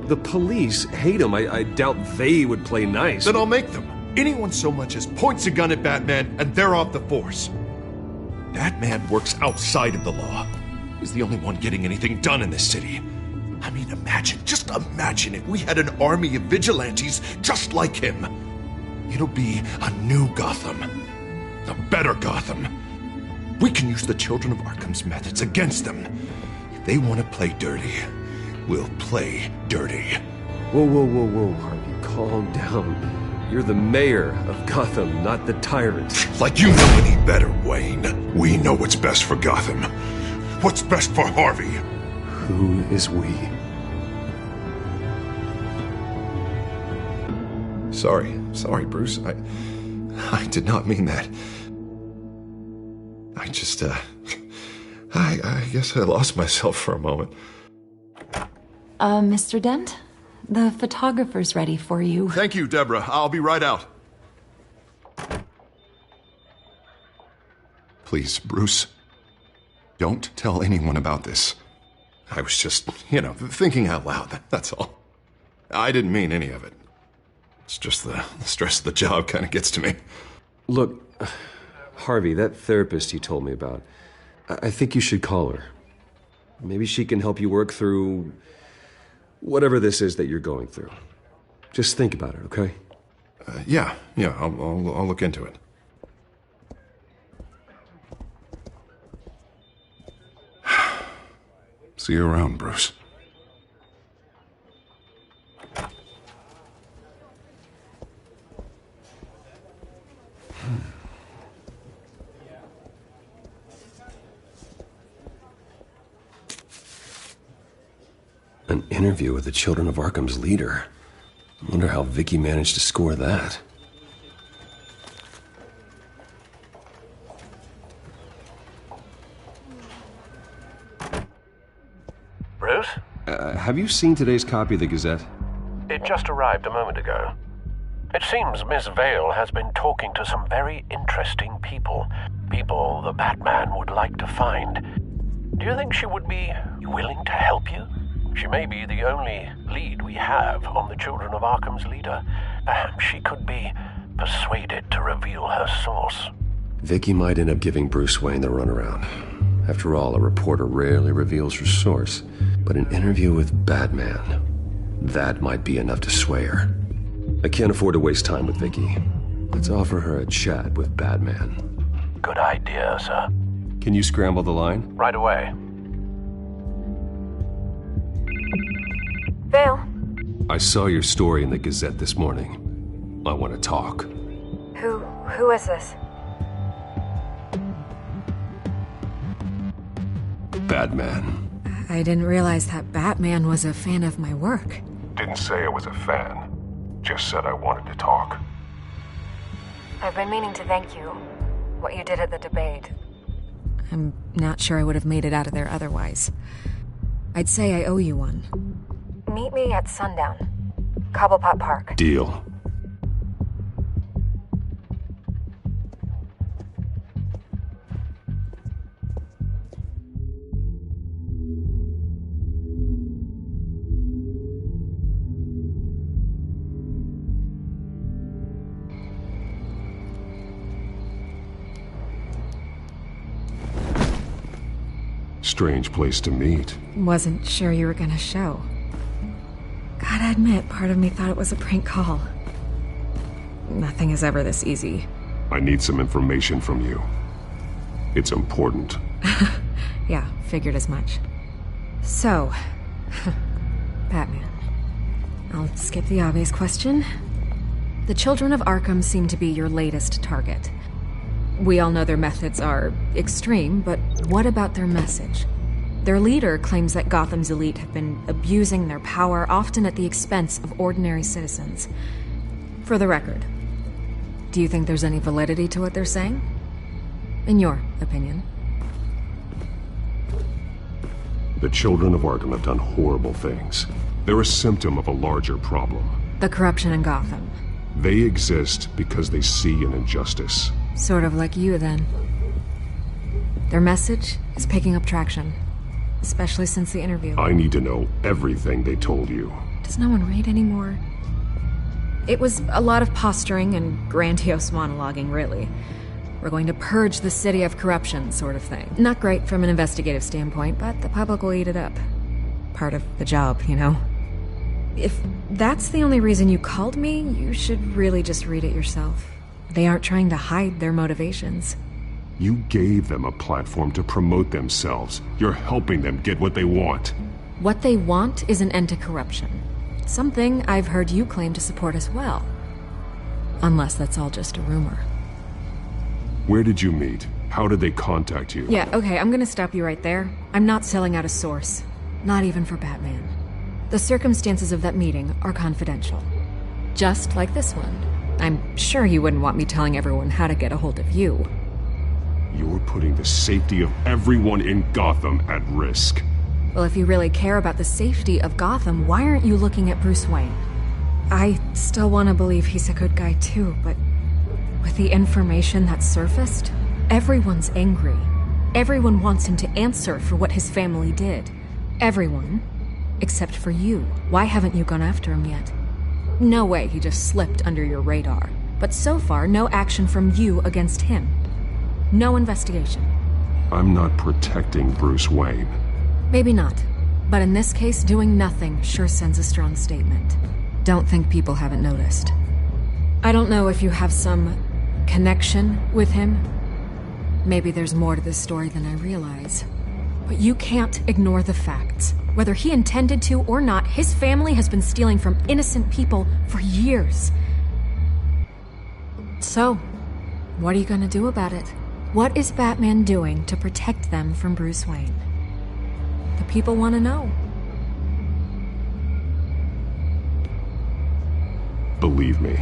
The police hate him. I doubt they would play nice. Then I'll make them. Anyone so much as points a gun at Batman, and they're off the force. Batman works outside of the law. He's the only one getting anything done in this city. I mean, just imagine if we had an army of vigilantes just like him. It'll be a new Gotham. A better Gotham. We can use the children of Arkham's methods against them. If they want to play dirty, we'll play dirty. Whoa, Harvey, calm down. You're the mayor of Gotham, not the tyrant. Like you know any better, Wayne. We know what's best for Gotham. What's best for Harvey? Who is we? Sorry, Bruce. I did not mean that. I just, I guess I lost myself for a moment. Mr. Dent? The photographer's ready for you. Thank you, Deborah. I'll be right out. Please, Bruce. Don't tell anyone about this. I was just, thinking out loud, that's all. I didn't mean any of it. It's just the stress of the job kind of gets to me. Look, Harvey, that therapist you told me about, I think you should call her. Maybe she can help you work through whatever this is that you're going through. Just think about it, okay? Yeah, I'll look into it. See you around, Bruce. An interview with the Children of Arkham's leader. I wonder how Vicky managed to score that. Bruce? Have you seen today's copy of the Gazette? It just arrived a moment ago. It seems Miss Vale has been talking to some very interesting people. People the Batman would like to find. Do you think she would be willing to help you? She may be the only lead we have on the Children of Arkham's leader. Perhaps she could be persuaded to reveal her source. Vicky might end up giving Bruce Wayne the runaround. After all, a reporter rarely reveals her source. But an interview with Batman, that might be enough to sway her. I can't afford to waste time with Vicky. Let's offer her a chat with Batman. Good idea, sir. Can you scramble the line? Right away. Vale. I saw your story in the Gazette this morning. I want to talk. Who is this? Batman. I didn't realize that Batman was a fan of my work. Didn't say I was a fan. Just said I wanted to talk. I've been meaning to thank you. What you did at the debate. I'm not sure I would have made it out of there otherwise. I'd say I owe you one. Meet me at sundown. Cobblepot Park. Deal. Strange place to meet. Wasn't sure you were gonna show. Gotta admit, part of me thought it was a prank call. Nothing is ever this easy. I need some information from you. It's important. Yeah, figured as much. So, Batman. I'll skip the obvious question. The children of Arkham seem to be your latest target. We all know their methods are extreme, but what about their message? Their leader claims that Gotham's elite have been abusing their power, often at the expense of ordinary citizens. For the record, do you think there's any validity to what they're saying? In your opinion? The children of Arkham have done horrible things. They're a symptom of a larger problem. The corruption in Gotham. They exist because they see an injustice. Sort of like you, then. Their message is picking up traction, especially since the interview. I need to know everything they told you. Does no one read anymore? It was a lot of posturing and grandiose monologuing, really. We're going to purge the city of corruption, sort of thing. Not great from an investigative standpoint, but the public will eat it up. Part of the job, you know? If that's the only reason you called me, you should really just read it yourself. They aren't trying to hide their motivations. You gave them a platform to promote themselves. You're helping them get what they want. What they want is an end to corruption. Something I've heard you claim to support as well. Unless that's all just a rumor. Where did you meet? How did they contact you? Yeah, okay, I'm gonna stop you right there. I'm not selling out a source. Not even for Batman. The circumstances of that meeting are confidential. Just like this one. I'm sure you wouldn't want me telling everyone how to get a hold of you. You're putting the safety of everyone in Gotham at risk. Well, if you really care about the safety of Gotham, why aren't you looking at Bruce Wayne? I still want to believe he's a good guy too, but with the information that surfaced, everyone's angry. Everyone wants him to answer for what his family did. Everyone, except for you. Why haven't you gone after him yet? No way he just slipped under your radar. But so far, no action from you against him. No investigation. I'm not protecting Bruce Wayne. Maybe not. But in this case, doing nothing sure sends a strong statement. Don't think people haven't noticed. I don't know if you have some connection with him. Maybe there's more to this story than I realize. But you can't ignore the facts. Whether he intended to or not, his family has been stealing from innocent people for years. So, what are you gonna do about it? What is Batman doing to protect them from Bruce Wayne? The people want to know. Believe me,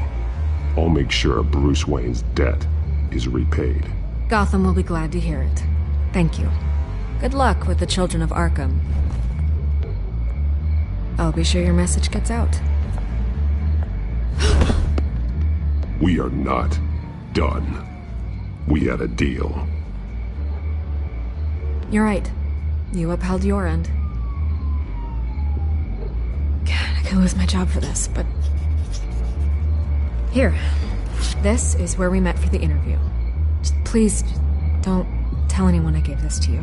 I'll make sure Bruce Wayne's debt is repaid. Gotham will be glad to hear it. Thank you. Good luck with the children of Arkham. I'll be sure your message gets out. We are not done. We had a deal. You're right. You upheld your end. God, I could lose my job for this, but... Here. This is where we met for the interview. Just please, don't tell anyone I gave this to you.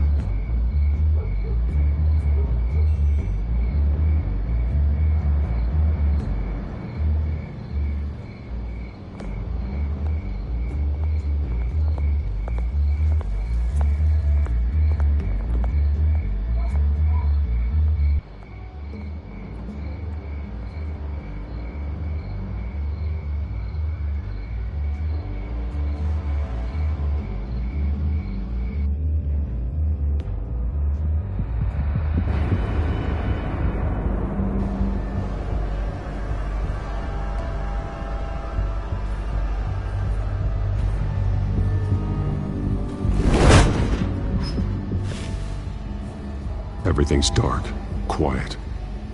Everything's dark, quiet.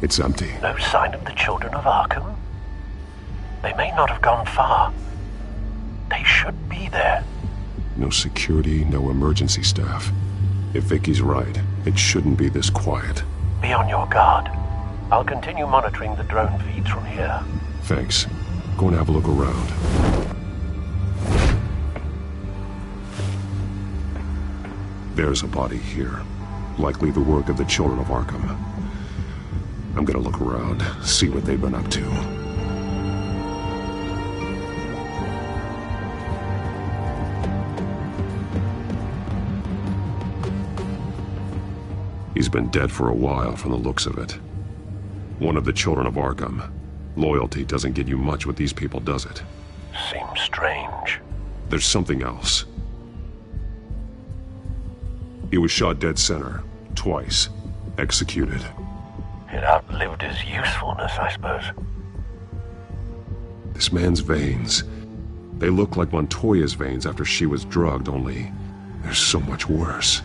It's empty. No sign of the children of Arkham? They may not have gone far. They should be there. No security, no emergency staff. If Vicky's right, it shouldn't be this quiet. Be on your guard. I'll continue monitoring the drone feeds from here. Thanks. Go and have a look around. There's a body here. Likely the work of the Children of Arkham. I'm gonna look around, see what they've been up to. He's been dead for a while from the looks of it. One of the Children of Arkham. Loyalty doesn't get you much with these people, does it? Seems strange. There's something else. He was shot dead center, twice, executed. It outlived his usefulness, I suppose. This man's veins, they look like Montoya's veins after she was drugged, only they're so much worse.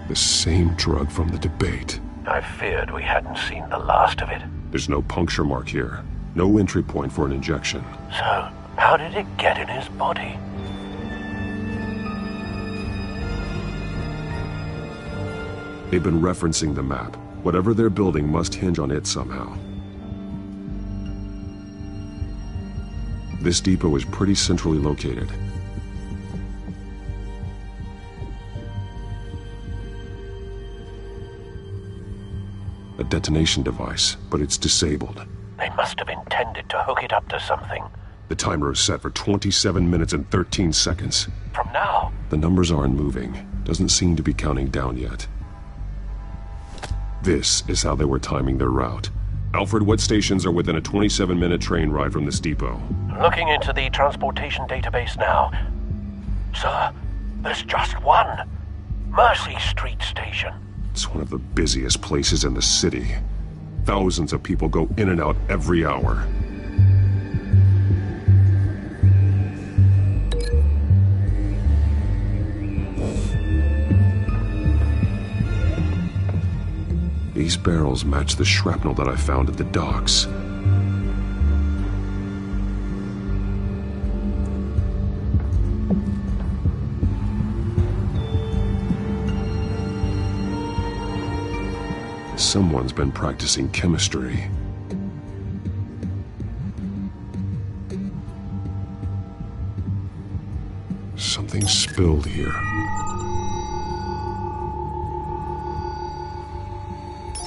The same drug from the debate. I feared we hadn't seen the last of it. There's no puncture mark here. No entry point for an injection. So, how did it get in his body? They've been referencing the map. Whatever they're building must hinge on it somehow. This depot is pretty centrally located. A detonation device, but it's disabled. They must have intended to hook it up to something. The timer is set for 27 minutes and 13 seconds. From now? The numbers aren't moving. Doesn't seem to be counting down yet. This is how they were timing their route. Alfred, what stations are within a 27-minute train ride from this depot? Looking into the transportation database now. Sir, there's just one. Mercy Street Station. It's one of the busiest places in the city. Thousands of people go in and out every hour. These barrels match the shrapnel that I found at the docks. Someone's been practicing chemistry. Something spilled here.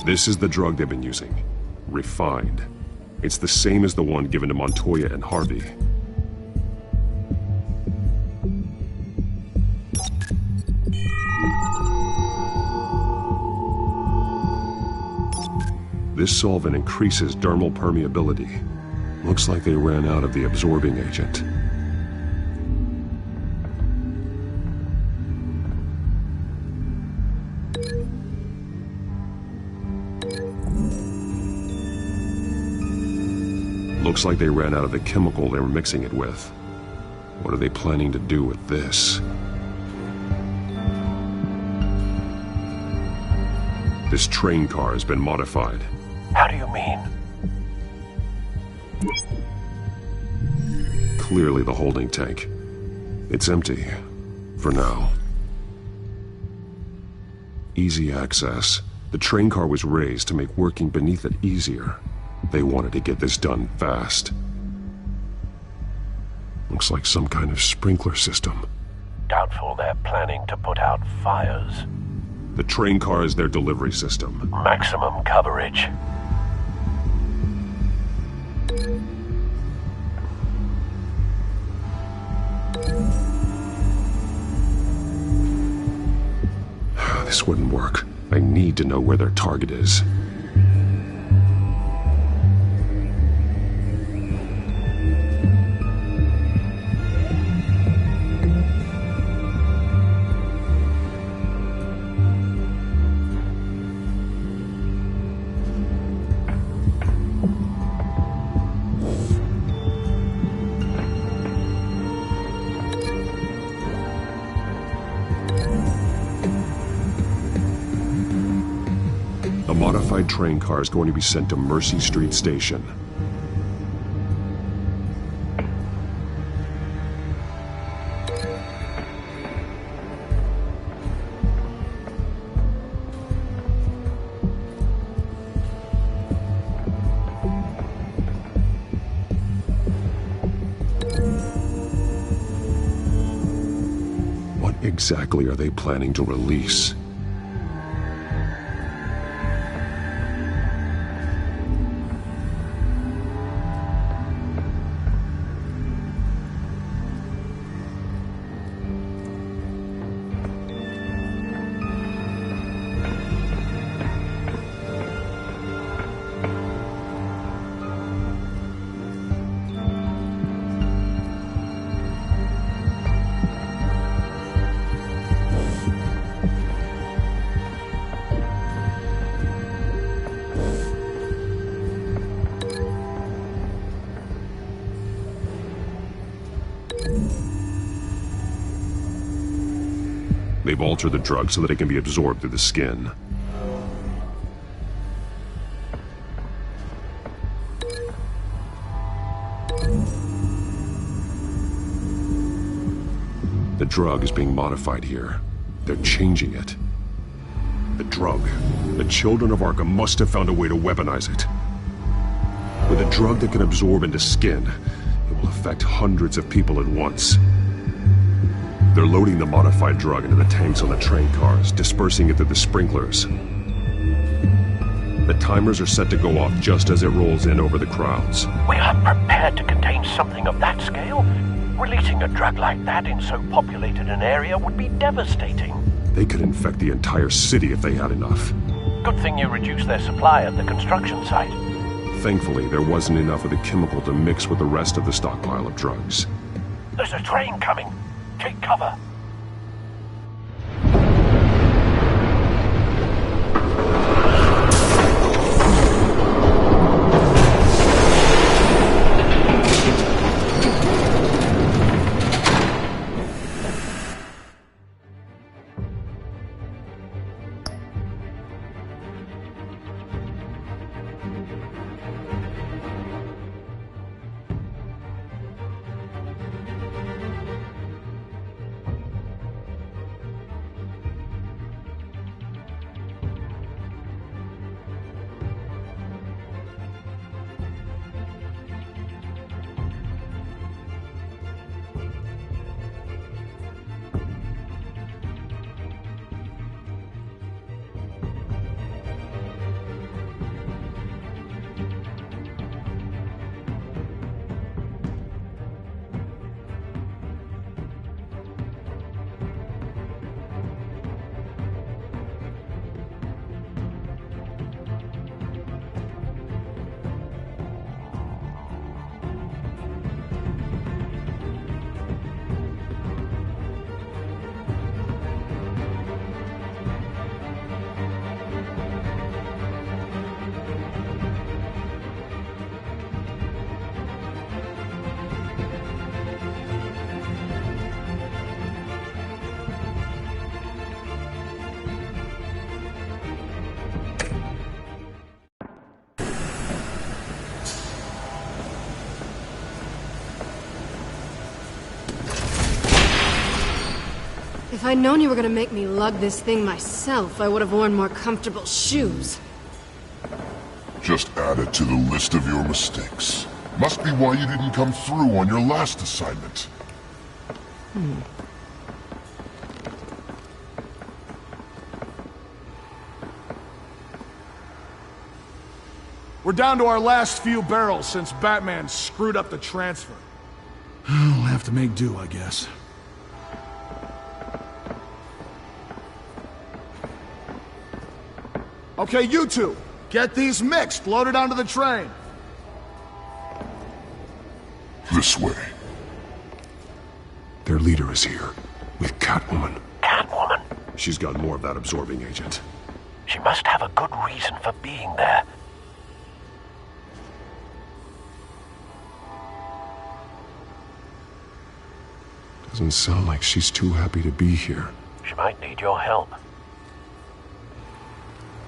This is the drug they've been using. Refined. It's the same as the one given to Montoya and Harvey. This solvent increases dermal permeability. Looks like they ran out of the absorbing agent. Looks like they ran out of the chemical they were mixing it with. What are they planning to do with this? This train car has been modified. How do you mean? Clearly the holding tank. It's empty. For now. Easy access. The train car was raised to make working beneath it easier. They wanted to get this done fast. Looks like some kind of sprinkler system. Doubtful they're planning to put out fires. The train car is their delivery system. Maximum coverage. This wouldn't work. I need to know where their target is. A modified train car is going to be sent to Mercy Street Station. What exactly are they planning to release? they've altered the drug so that it can be absorbed through the skin. The drug is being modified here. They're changing it. The drug. The children of Arkham must have found a way to weaponize it. With a drug that can absorb into skin, it will affect hundreds of people at once. They're loading the modified drug into the tanks on the train cars, dispersing it through the sprinklers. The timers are set to go off just as it rolls in over the crowds. We aren't prepared to contain something of that scale. Releasing a drug like that in so populated an area would be devastating. They could infect the entire city if they had enough. Good thing you reduced their supply at the construction site. Thankfully, there wasn't enough of the chemical to mix with the rest of the stockpile of drugs. There's a train coming. Take cover. If I'd known you were gonna make me lug this thing myself, I would have worn more comfortable shoes. Just add it to the list of your mistakes. Must be why you didn't come through on your last assignment. We're down to our last few barrels since Batman screwed up the transfer. We'll have to make do, I guess. Okay, you two, get these mixed, loaded onto the train. This way. Their leader is here, with Catwoman. Catwoman? She's got more of that absorbing agent. She must have a good reason for being there. Doesn't sound like she's too happy to be here. She might need your help.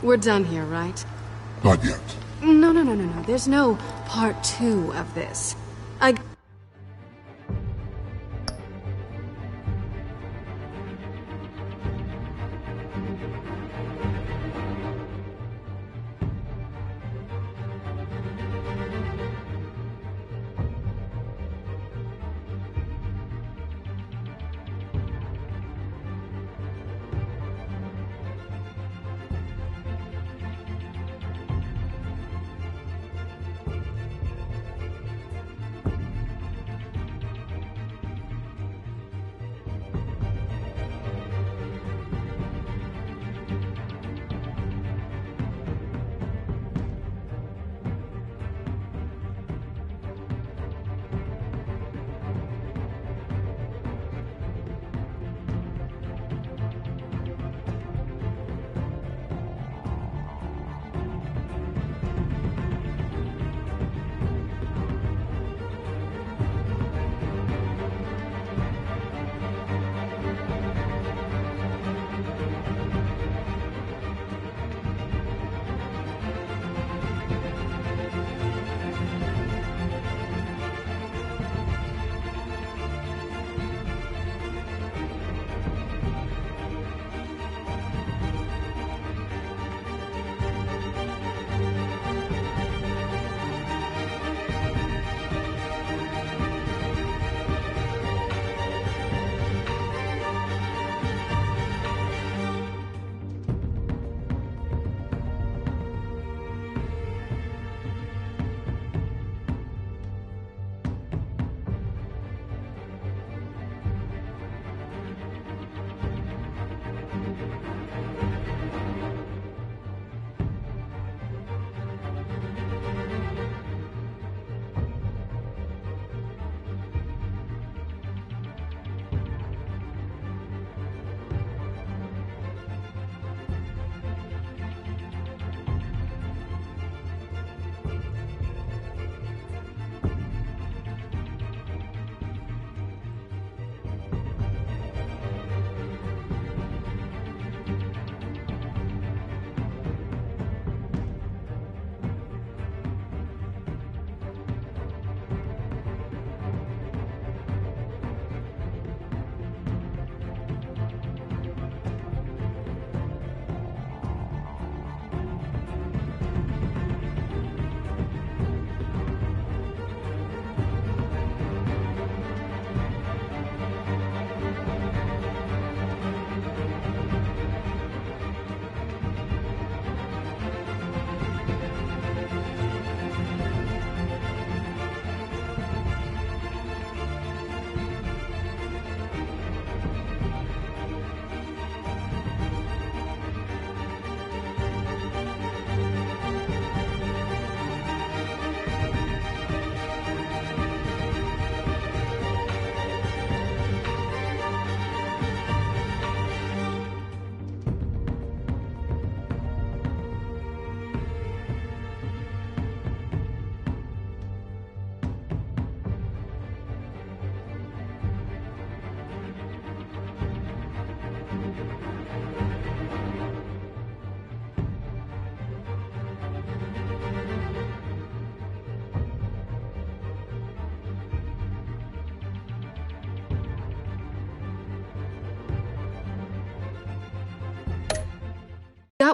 We're done here, right? Not yet. No. There's no part 2 of this.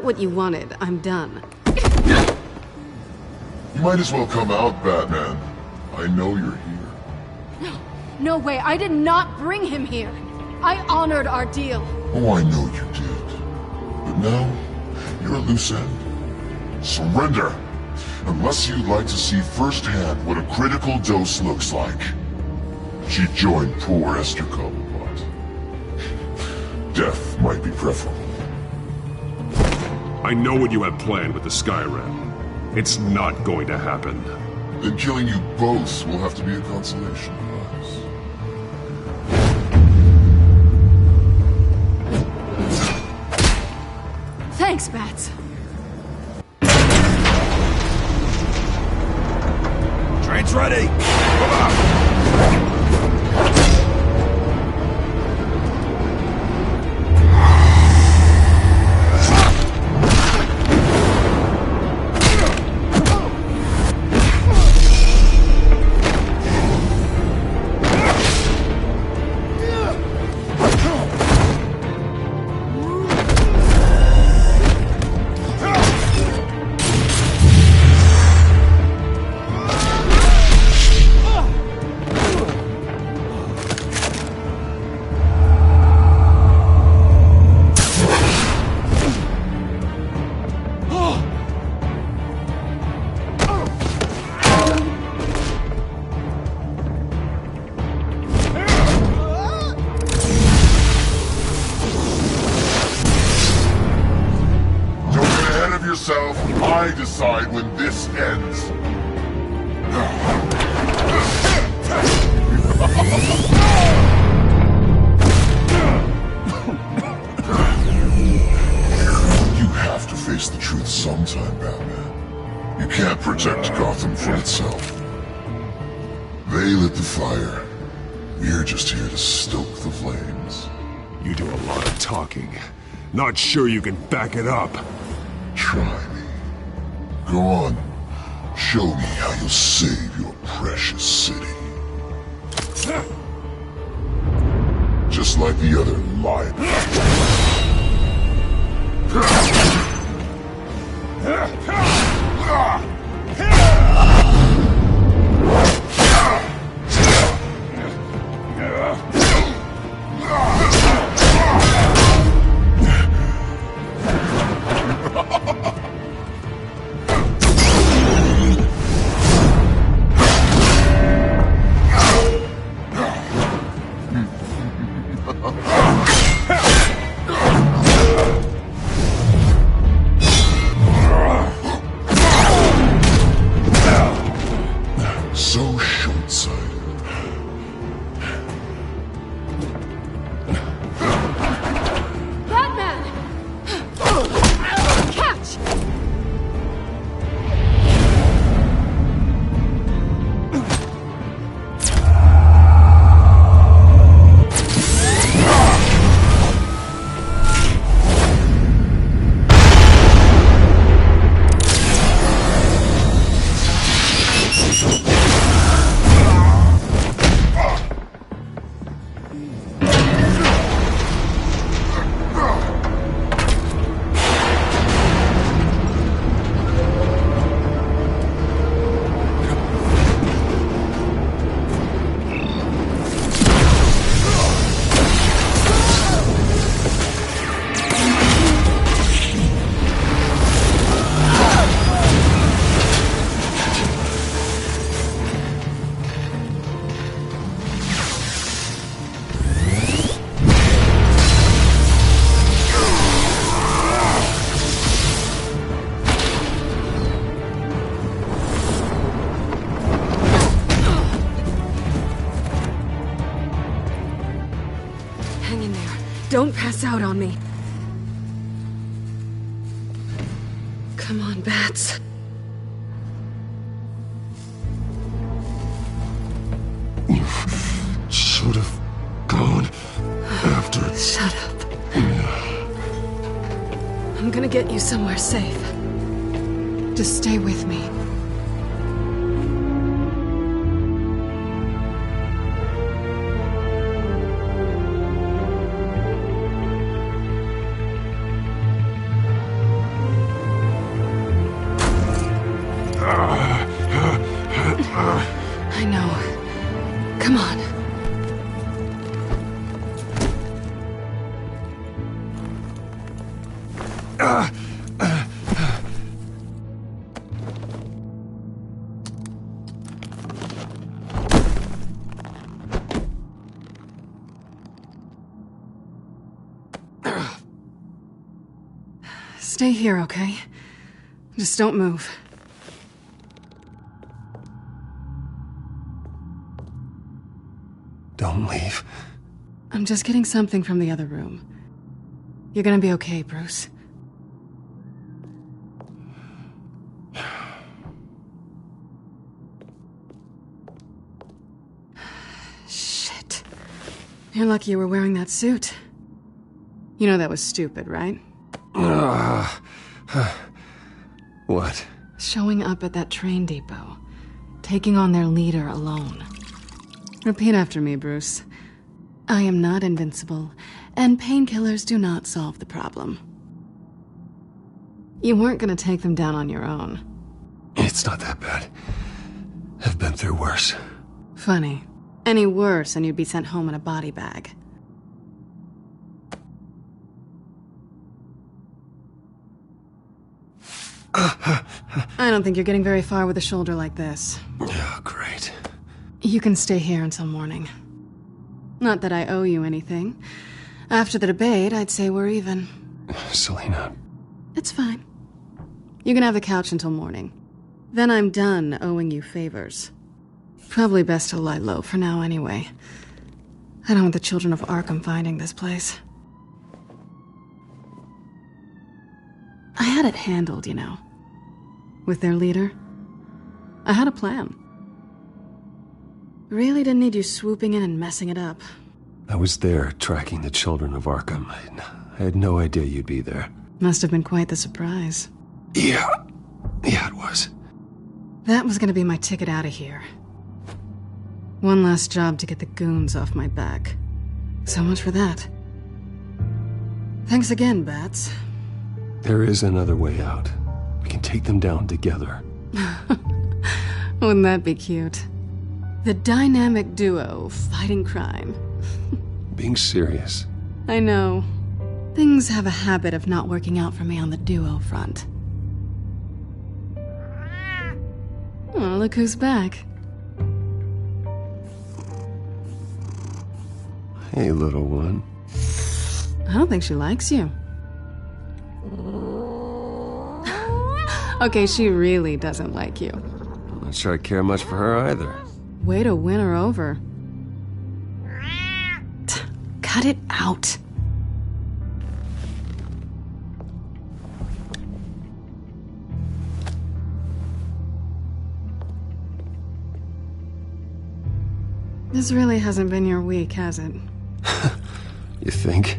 got what you wanted. I'm done. You might as well come out, Batman. I know you're here. No, no way. I did not bring him here. I honored our deal. Oh, I know you did. But now, you're a loose end. Surrender! Unless you'd like to see firsthand what a critical dose looks like. She joined poor Esther Cobblepot. Death might be preferable. I know what you have planned with the Skyrim. It's not going to happen. Then killing you both will have to be a consolation prize. Thanks, Bats. Train's ready! Come on! I decide when this ends. You have to face the truth sometime, Batman. You can't protect Gotham from itself. They lit the fire. We're just here to stoke the flames. You do a lot of talking. Not sure you can back it up. Try me. Go on. Show me how you'll save your precious city. Just like the other liars. So short-sighted. Batman! Catch! Hang in there. Don't pass out on me. Come on, Bats. You should have gone after it. Shut up. I'm gonna get you somewhere safe. Just stay with me. Stay here, okay? Just don't move. Don't leave. I'm just getting something from the other room. You're gonna be okay, Bruce. Shit. You're lucky you were wearing that suit. You know that was stupid, right? What? Showing up at that train depot. Taking on their leader alone. Repeat after me, Bruce. I am not invincible, and painkillers do not solve the problem. You weren't gonna take them down on your own. It's not that bad. I've been through worse. Funny. Any worse and you'd be sent home in a body bag. I don't think you're getting very far with a shoulder like this. Oh, great. You can stay here until morning. Not that I owe you anything. After the debate, I'd say we're even. Selena. It's fine. You can have the couch until morning. Then I'm done owing you favors. Probably best to lie low for now anyway. I don't want the children of Arkham finding this place. I had it handled, you know. With their leader. I had a plan. Really didn't need you swooping in and messing it up. I was there tracking the children of Arkham. I had no idea you'd be there. Must have been quite the surprise. Yeah, it was. That was gonna be my ticket out of here. One last job to get the goons off my back. So much for that. Thanks again, Bats. There is another way out. We can take them down together. Wouldn't that be cute? The dynamic duo fighting crime. Being serious. I know. Things have a habit of not working out for me on the duo front. Oh, look who's back. Hey, little one. I don't think she likes you. Okay, she really doesn't like you. I'm not sure I care much for her either. Way to win her over. Cut it out. This really hasn't been your week, has it? You think?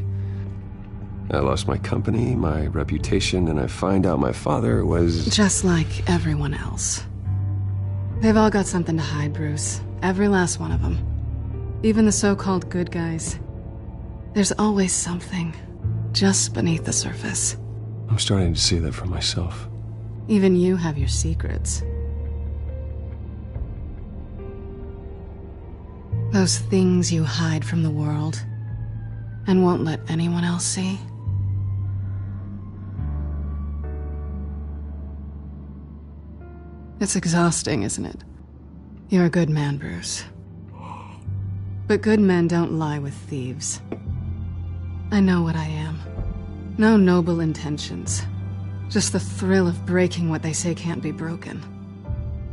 I lost my company, my reputation, and I find out my father was... Just like everyone else. They've all got something to hide, Bruce. Every last one of them. Even the so-called good guys. There's always something, just beneath the surface. I'm starting to see that for myself. Even you have your secrets. Those things you hide from the world, and won't let anyone else see. It's exhausting, isn't it? You're a good man, Bruce. But good men don't lie with thieves. I know what I am. No noble intentions. Just the thrill of breaking what they say can't be broken.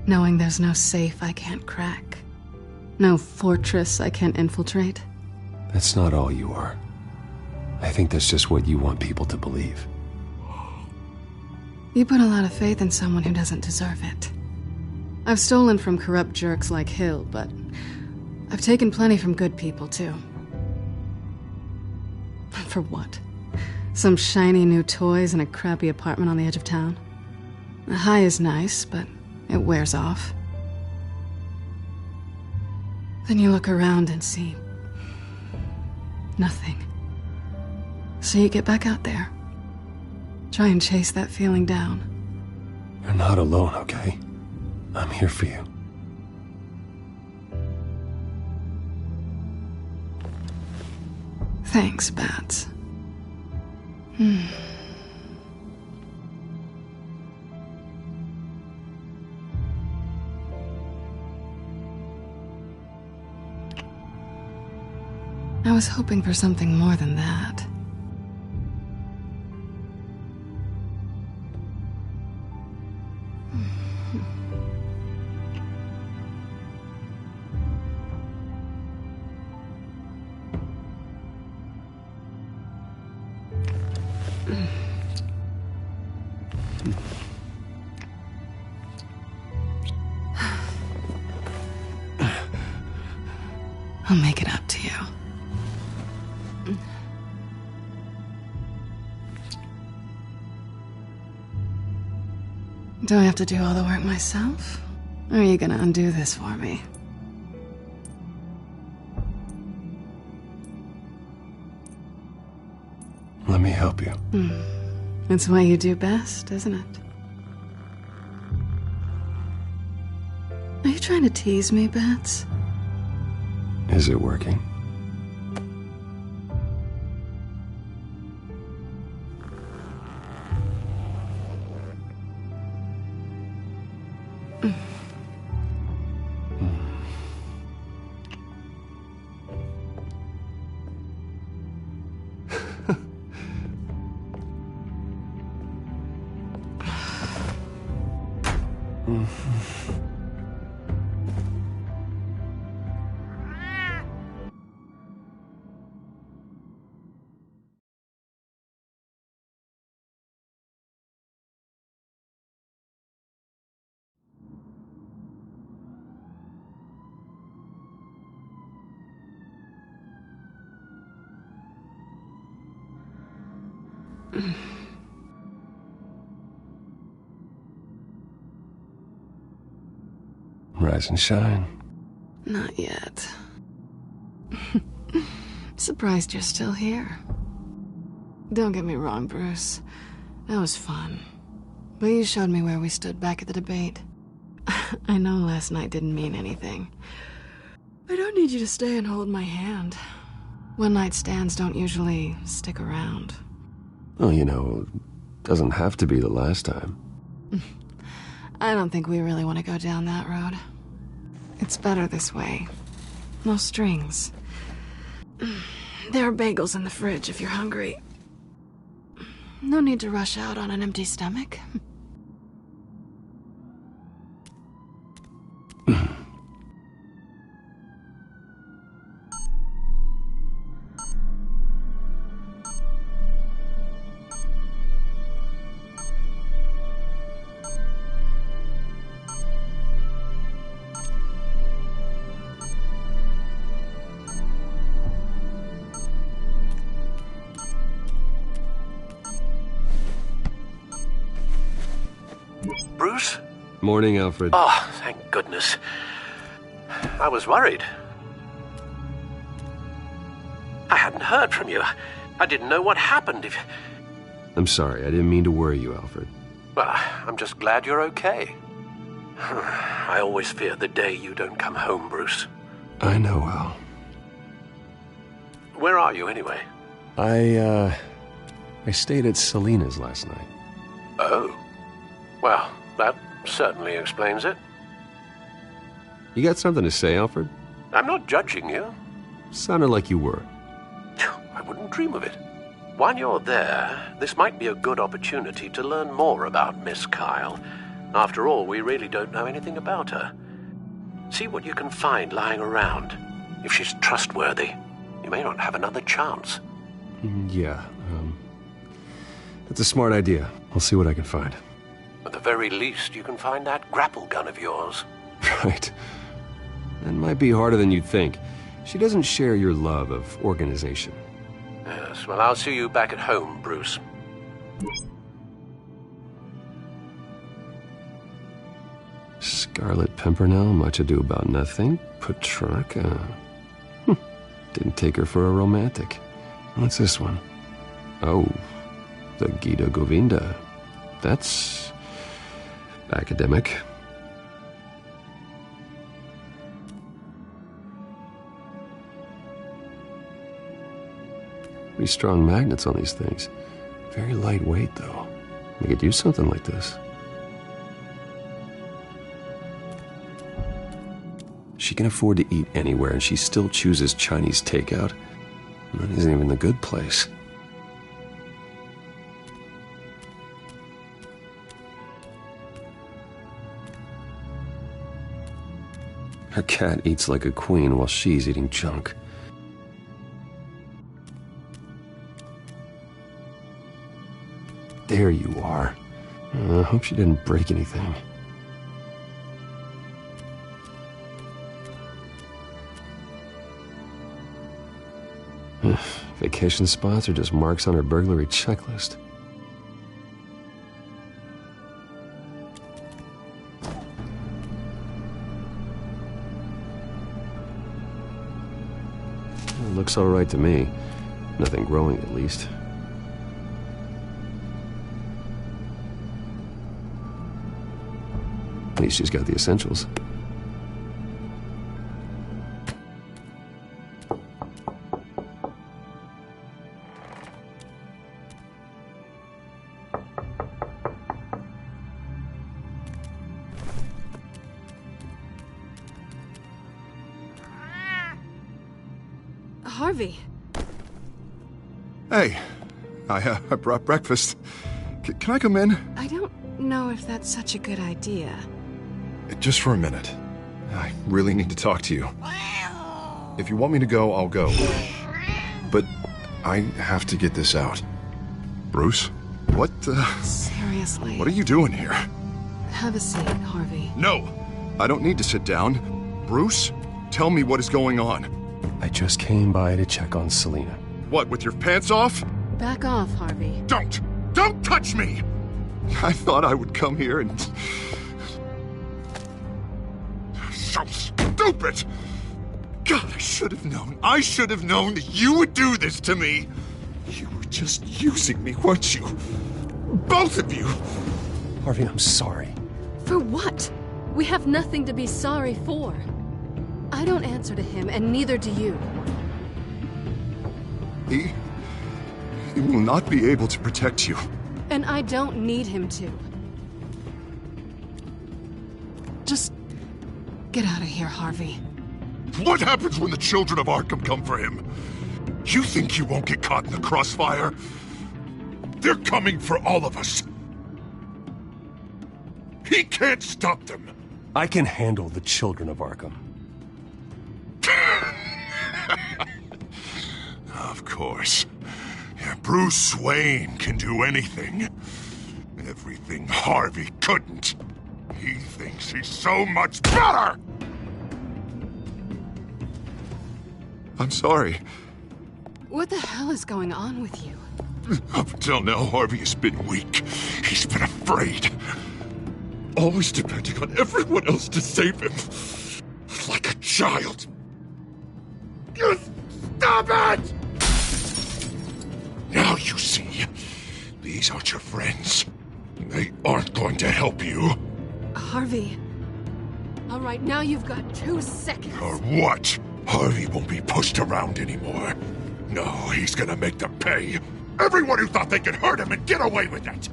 Knowing there's no safe I can't crack. No fortress I can't infiltrate. That's not all you are. I think that's just what you want people to believe. You put a lot of faith in someone who doesn't deserve it. I've stolen from corrupt jerks like Hill, but I've taken plenty from good people, too. For what? Some shiny new toys and a crappy apartment on the edge of town? The high is nice, but it wears off. Then you look around and see nothing. So you get back out there. Try and chase that feeling down. You're not alone, okay? I'm here for you. Thanks, Bats. was hoping for something more than that. I'll make it up to you. Do I have to do all the work myself? Or are you gonna undo this for me? Let me help you. It's what you do best, isn't it? Are you trying to tease me, Bats? Is it working? Rise and shine. Not yet. Surprised you're still here. Don't get me wrong, Bruce. That was fun. But you showed me where we stood back at the debate. I know last night didn't mean anything. I don't need you to stay and hold my hand. One-night stands don't usually stick around. Well, you know, doesn't have to be the last time. I don't think we really want to go down that road. It's better this way. No strings. There are bagels in the fridge if you're hungry. No need to rush out on an empty stomach. Bruce? Morning, Alfred. Oh, thank goodness. I was worried. I hadn't heard from you. I didn't know what happened if... I'm sorry, I didn't mean to worry you, Alfred. Well, I'm just glad you're okay. I always fear the day you don't come home, Bruce. I know, Al. Where are you, anyway? I stayed at Selena's last night. Oh. Well, that certainly explains it. You got something to say, Alfred? I'm not judging you. Sounded like you were. I wouldn't dream of it. While you're there, this might be a good opportunity to learn more about Miss Kyle. After all, we really don't know anything about her. See what you can find lying around. If she's trustworthy, you may not have another chance. Yeah, that's a smart idea. I'll see what I can find. At the very least, you can find that grapple gun of yours. Right. That might be harder than you'd think. She doesn't share your love of organization. Yes, well, I'll see you back at home, Bruce. Scarlet Pimpernel, Much Ado About Nothing, Petrarca. Didn't take her for a romantic. What's this one? Oh, the Gita Govinda. That's... academic. Pretty strong magnets on these things. Very lightweight, though. We could use something like this. She can afford to eat anywhere, and she still chooses Chinese takeout. That isn't even the good place. Her cat eats like a queen while she's eating junk. There you are. I hope she didn't break anything. Vacation spots are just marks on her burglary checklist. It looks all right to me. Nothing growing, at least. At least she's got the essentials. Harvey. Hey, I brought breakfast. Can I come in? I don't know if that's such a good idea. Just for a minute. I really need to talk to you. If you want me to go, I'll go. But I have to get this out. Bruce? What Seriously. What are you doing here? Have a seat, Harvey. No! I don't need to sit down. Bruce, tell me what is going on. I just came by to check on Selina. What, with your pants off? Back off, Harvey. Don't! Don't touch me! I thought I would come here and... So stupid! God, I should have known. I should have known that you would do this to me. You were just using me, weren't you? Both of you! Harvey, I'm sorry. For what? We have nothing to be sorry for. I don't answer to him, and neither do you. He will not be able to protect you. And I don't need him to. Just get out of here, Harvey. What happens when the children of Arkham come for him? You think you won't get caught in the crossfire? They're coming for all of us. He can't stop them. I can handle the children of Arkham. Of course. Yeah, Bruce Wayne can do anything. Everything Harvey couldn't. He thinks he's so much better! I'm sorry. What the hell is going on with you? Up until now, Harvey has been weak. He's been afraid. Always depending on everyone else to save him. Like a child. You stop it! Now you see, these aren't your friends. They aren't going to help you. Harvey. All right, now you've got 2 seconds. Or what? Harvey won't be pushed around anymore. No, he's gonna make them pay. Everyone who thought they could hurt him and get away with it.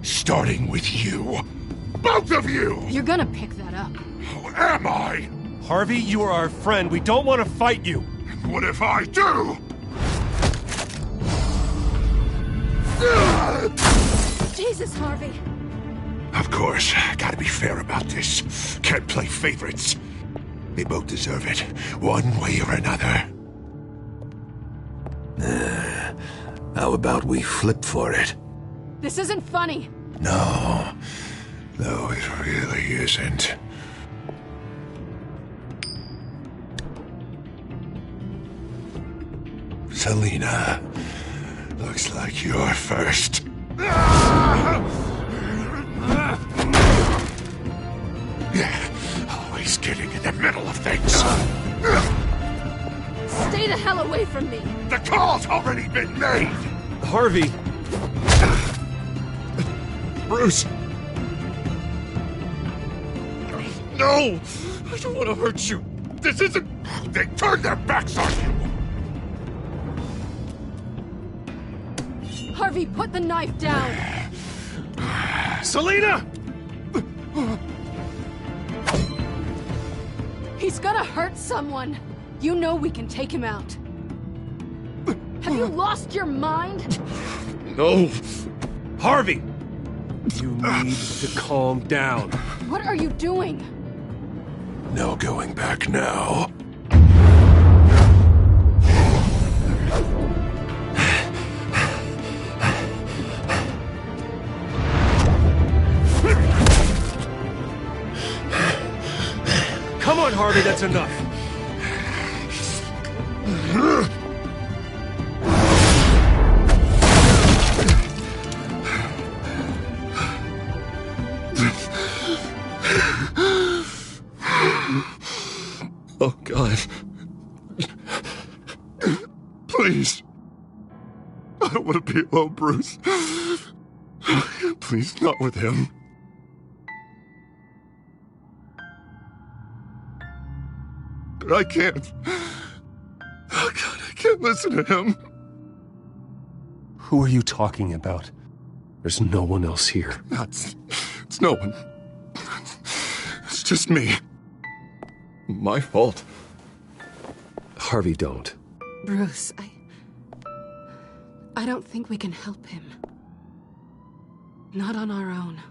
Starting with you. Both of you! You're gonna pick that up. Who am I? Harvey, you are our friend. We don't want to fight you. What if I do? Jesus, Harvey. Of course, gotta be fair about this. Can't play favorites. They both deserve it, one way or another. How about we flip for it? This isn't funny. No, it really isn't. Selina, looks like you're first. Always getting in the middle of things. Stay the hell away from me. The call's already been made. Harvey. Bruce. No! I don't want to hurt you. This isn't... They turned their backs on you. Harvey, put the knife down. Selina! He's gonna hurt someone. You know we can take him out. Have you lost your mind? No. Harvey! You need to calm down. What are you doing? No going back now. Come on, Harvey, that's enough. Oh, God. Please. I don't want to be alone, Bruce. Please, not with him. But I can't. Oh, God, I can't listen to him. Who are you talking about? There's no one else here. It's no one. It's just me. My fault. Harvey, don't. Bruce, I don't think we can help him. Not on our own.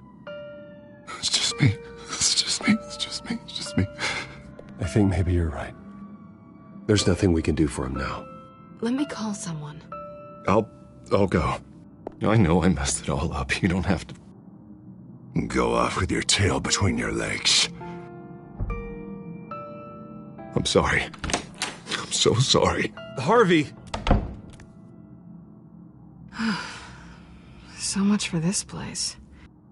It's just me. It's just me. It's just me. It's just me. I think maybe you're right. There's nothing we can do for him now. Let me call someone. I'll go. I know I messed it all up. You don't have to go off with your tail between your legs. I'm sorry. I'm so sorry. Harvey! So much for this place.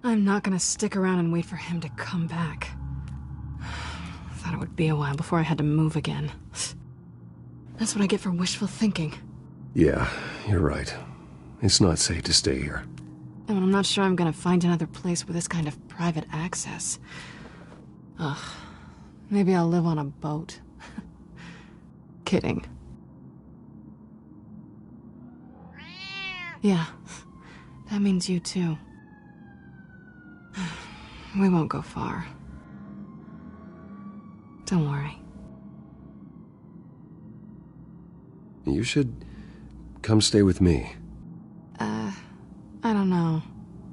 I'm not gonna stick around and wait for him to come back. Thought it would be a while before I had to move again. That's what I get for wishful thinking. Yeah, you're right. It's not safe to stay here. And I'm not sure I'm gonna find another place with this kind of private access. Ugh. Maybe I'll live on a boat. Kidding. Yeah. That means you too. We won't go far. Don't worry. You should come stay with me. I don't know.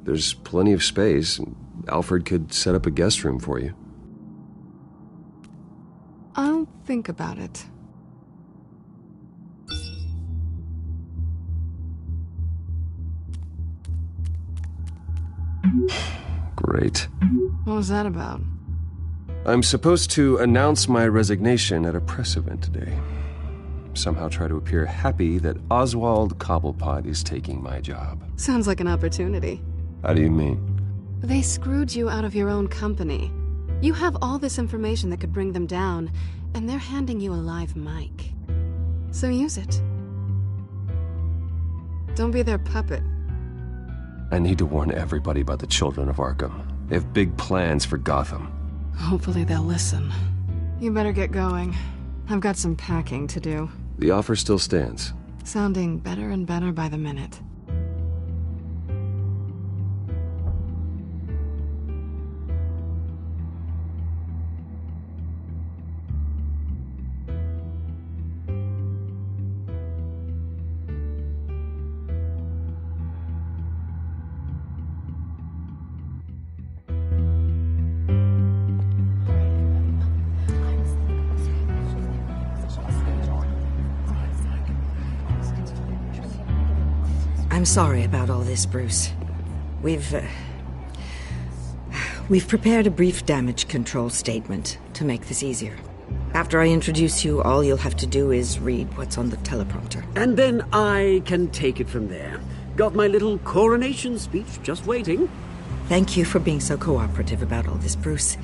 There's plenty of space. Alfred could set up a guest room for you. I'll think about it. Great. What was that about? I'm supposed to announce my resignation at a press event today. Somehow try to appear happy that Oswald Cobblepot is taking my job. Sounds like an opportunity. How do you mean? They screwed you out of your own company. You have all this information that could bring them down, and they're handing you a live mic. So use it. Don't be their puppet. I need to warn everybody about the children of Arkham. They have big plans for Gotham. Hopefully they'll listen. You better get going. I've got some packing to do. The offer still stands. Sounding better and better by the minute. I'm sorry about all this, Bruce. We've prepared a brief damage control statement to make this easier. After I introduce you, all you'll have to do is read what's on the teleprompter. And then I can take it from there. Got my little coronation speech just waiting. Thank you for being so cooperative about all this, Bruce.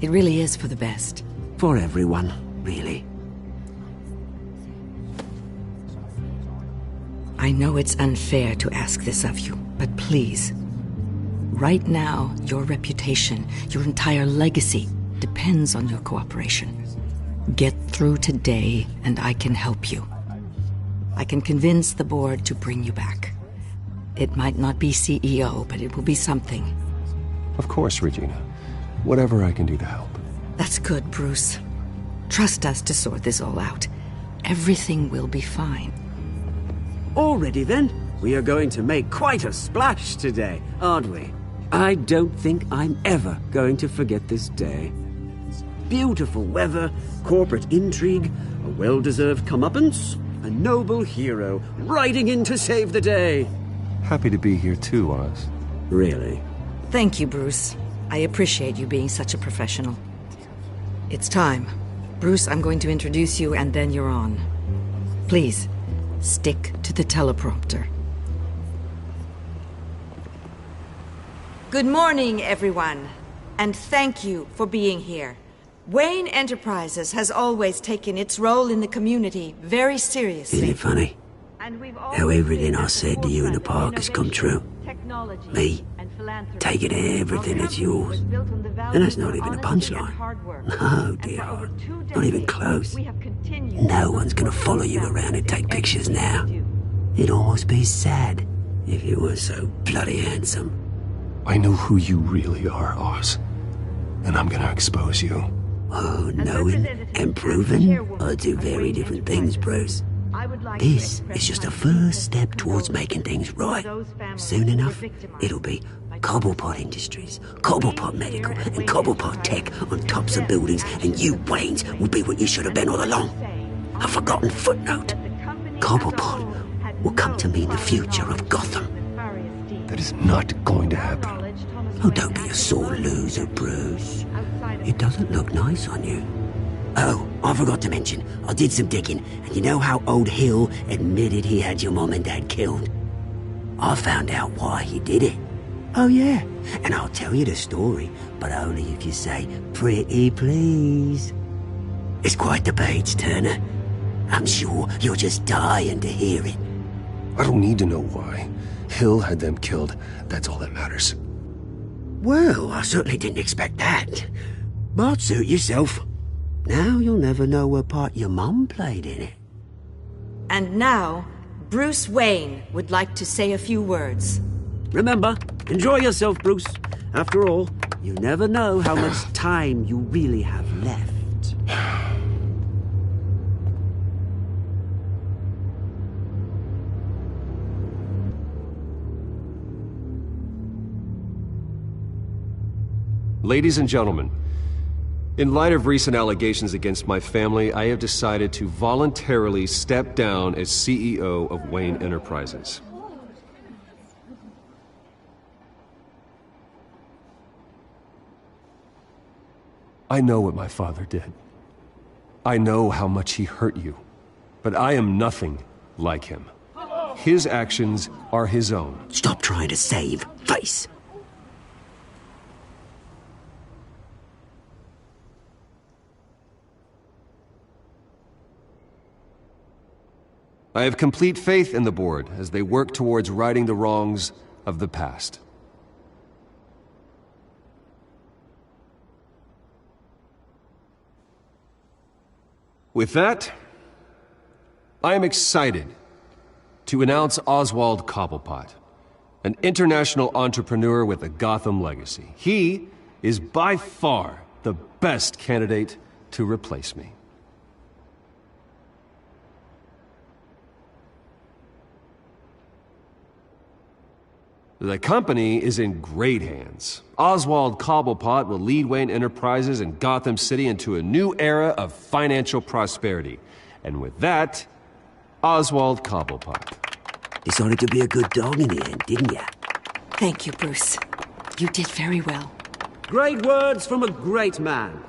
It really is for the best. For everyone, really. I know it's unfair to ask this of you, but please. Right now, your reputation, your entire legacy, depends on your cooperation. Get through today, and I can help you. I can convince the board to bring you back. It might not be CEO, but it will be something. Of course, Regina. Whatever I can do to help. That's good, Bruce. Trust us to sort this all out. Everything will be fine. Already then, we are going to make quite a splash today, aren't we? I don't think I'm ever going to forget this day. Beautiful weather, corporate intrigue, a well-deserved comeuppance, a noble hero riding in to save the day. Happy to be here too, Oz. Really? Thank you, Bruce. I appreciate you being such a professional. It's time. Bruce, I'm going to introduce you and then you're on. Please, stick to the teleprompter. Good morning, everyone, and thank you for being here. Wayne Enterprises has always taken its role in the community very seriously. Isn't it funny? How everything I said to you in the park has come true. Me, taking everything that's yours. And that's not even a punchline. No, dear heart. Not even close. No one's gonna follow you around and take pictures now. It'd almost be sad if you were so bloody handsome. I know who you really are, Oz. And I'm gonna expose you. Oh, knowing and proving are two very different things, Bruce. This is just a first step towards making things right. Soon enough, it'll be Cobblepot Industries, Cobblepot Medical, and Cobblepot Tech on tops of buildings, and you, Waynes, will be what you should have been all along. A forgotten footnote. Cobblepot will come to mean the future of Gotham. That is not going to happen. Oh, don't be a sore loser, Bruce. It doesn't look nice on you. Oh, I forgot to mention, I did some digging, and you know how old Hill admitted he had your mom and dad killed? I found out why he did it. Oh yeah, and I'll tell you the story, but only if you say, pretty please. It's quite the page, Turner. I'm sure you're just dying to hear it. I don't need to know why. Hill had them killed. That's all that matters. Well, I certainly didn't expect that. But suit yourself. Now you'll never know what part your mum played in it. And now, Bruce Wayne would like to say a few words. Remember, enjoy yourself, Bruce. After all, you never know how much time you really have left. Ladies and gentlemen, in light of recent allegations against my family, I have decided to voluntarily step down as CEO of Wayne Enterprises. I know what my father did. I know how much he hurt you, but I am nothing like him. His actions are his own. Stop trying to save face. I have complete faith in the board as they work towards righting the wrongs of the past. With that, I am excited to announce Oswald Cobblepot, an international entrepreneur with a Gotham legacy. He is by far the best candidate to replace me. The company is in great hands. Oswald Cobblepot will lead Wayne Enterprises and Gotham City into a new era of financial prosperity. And with that, Oswald Cobblepot. Decided to be a good dog in the end, didn't ya? Thank you, Bruce. You did very well. Great words from a great man.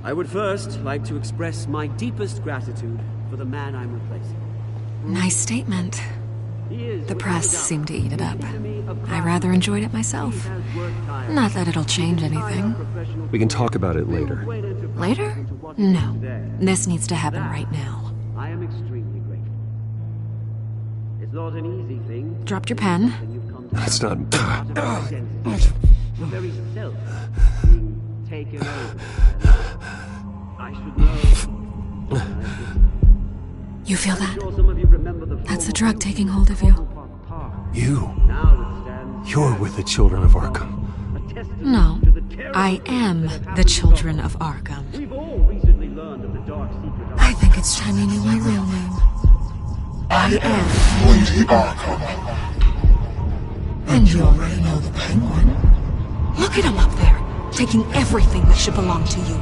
I would first like to express my deepest gratitude for the man I'm replacing. Nice statement. The press seemed to eat it up. I rather enjoyed it myself. Not that it'll change anything. We can talk about it later. Later? No. This needs to happen right now. I am extremely grateful. It's not an easy thing. Dropped your pen. That's not... Your very self being taken over. I should know. You feel that? That's the drug taking hold of you. You're with the children of Arkham. No, I am the children of Arkham. I think it's time you knew my real name. I am Lady Arkham. And you already know the Penguin. Look at him up there, taking everything that should belong to you.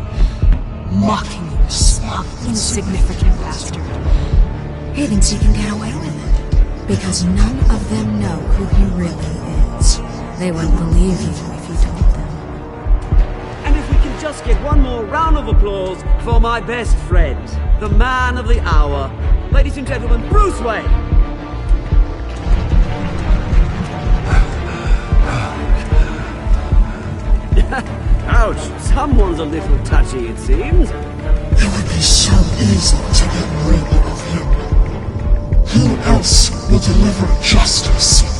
Mocking you, smug, insignificant bastard. He thinks he can get away with it, because none of them know who he really is. They wouldn't believe you if you told them. And if we can just get one more round of applause for my best friend, the man of the hour, ladies and gentlemen, Bruce Wayne! Ouch, someone's a little touchy, it seems. It would be so easy to get rid of him. Who else will deliver justice?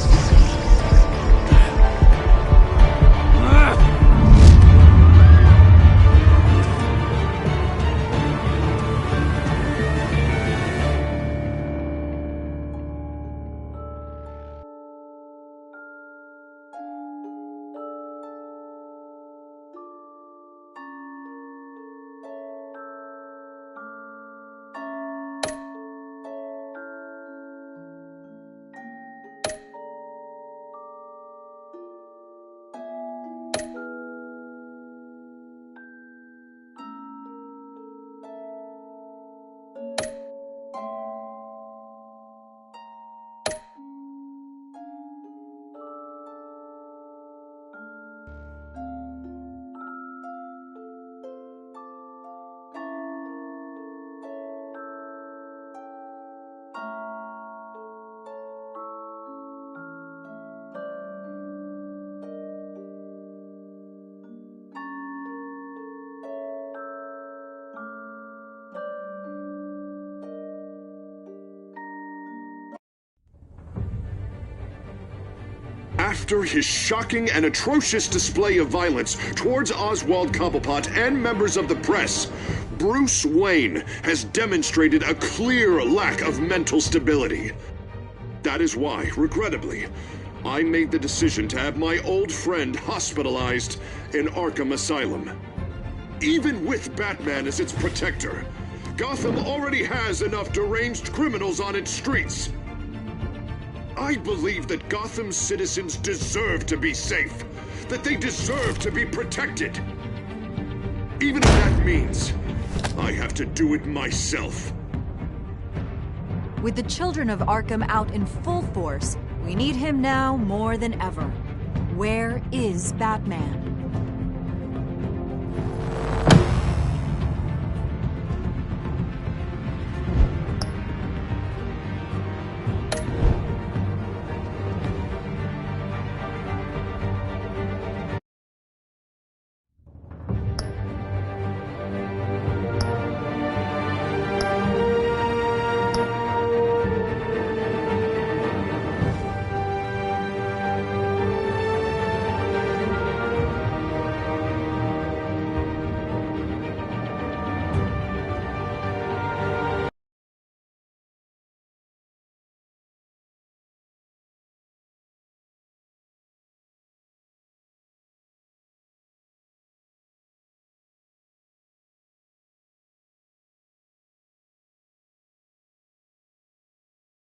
After his shocking and atrocious display of violence towards Oswald Cobblepot and members of the press, Bruce Wayne has demonstrated a clear lack of mental stability. That is why, regrettably, I made the decision to have my old friend hospitalized in Arkham Asylum. Even with Batman as its protector, Gotham already has enough deranged criminals on its streets. I believe that Gotham's citizens deserve to be safe, that they deserve to be protected. Even if that means I have to do it myself. With the children of Arkham out in full force, we need him now more than ever. Where is Batman?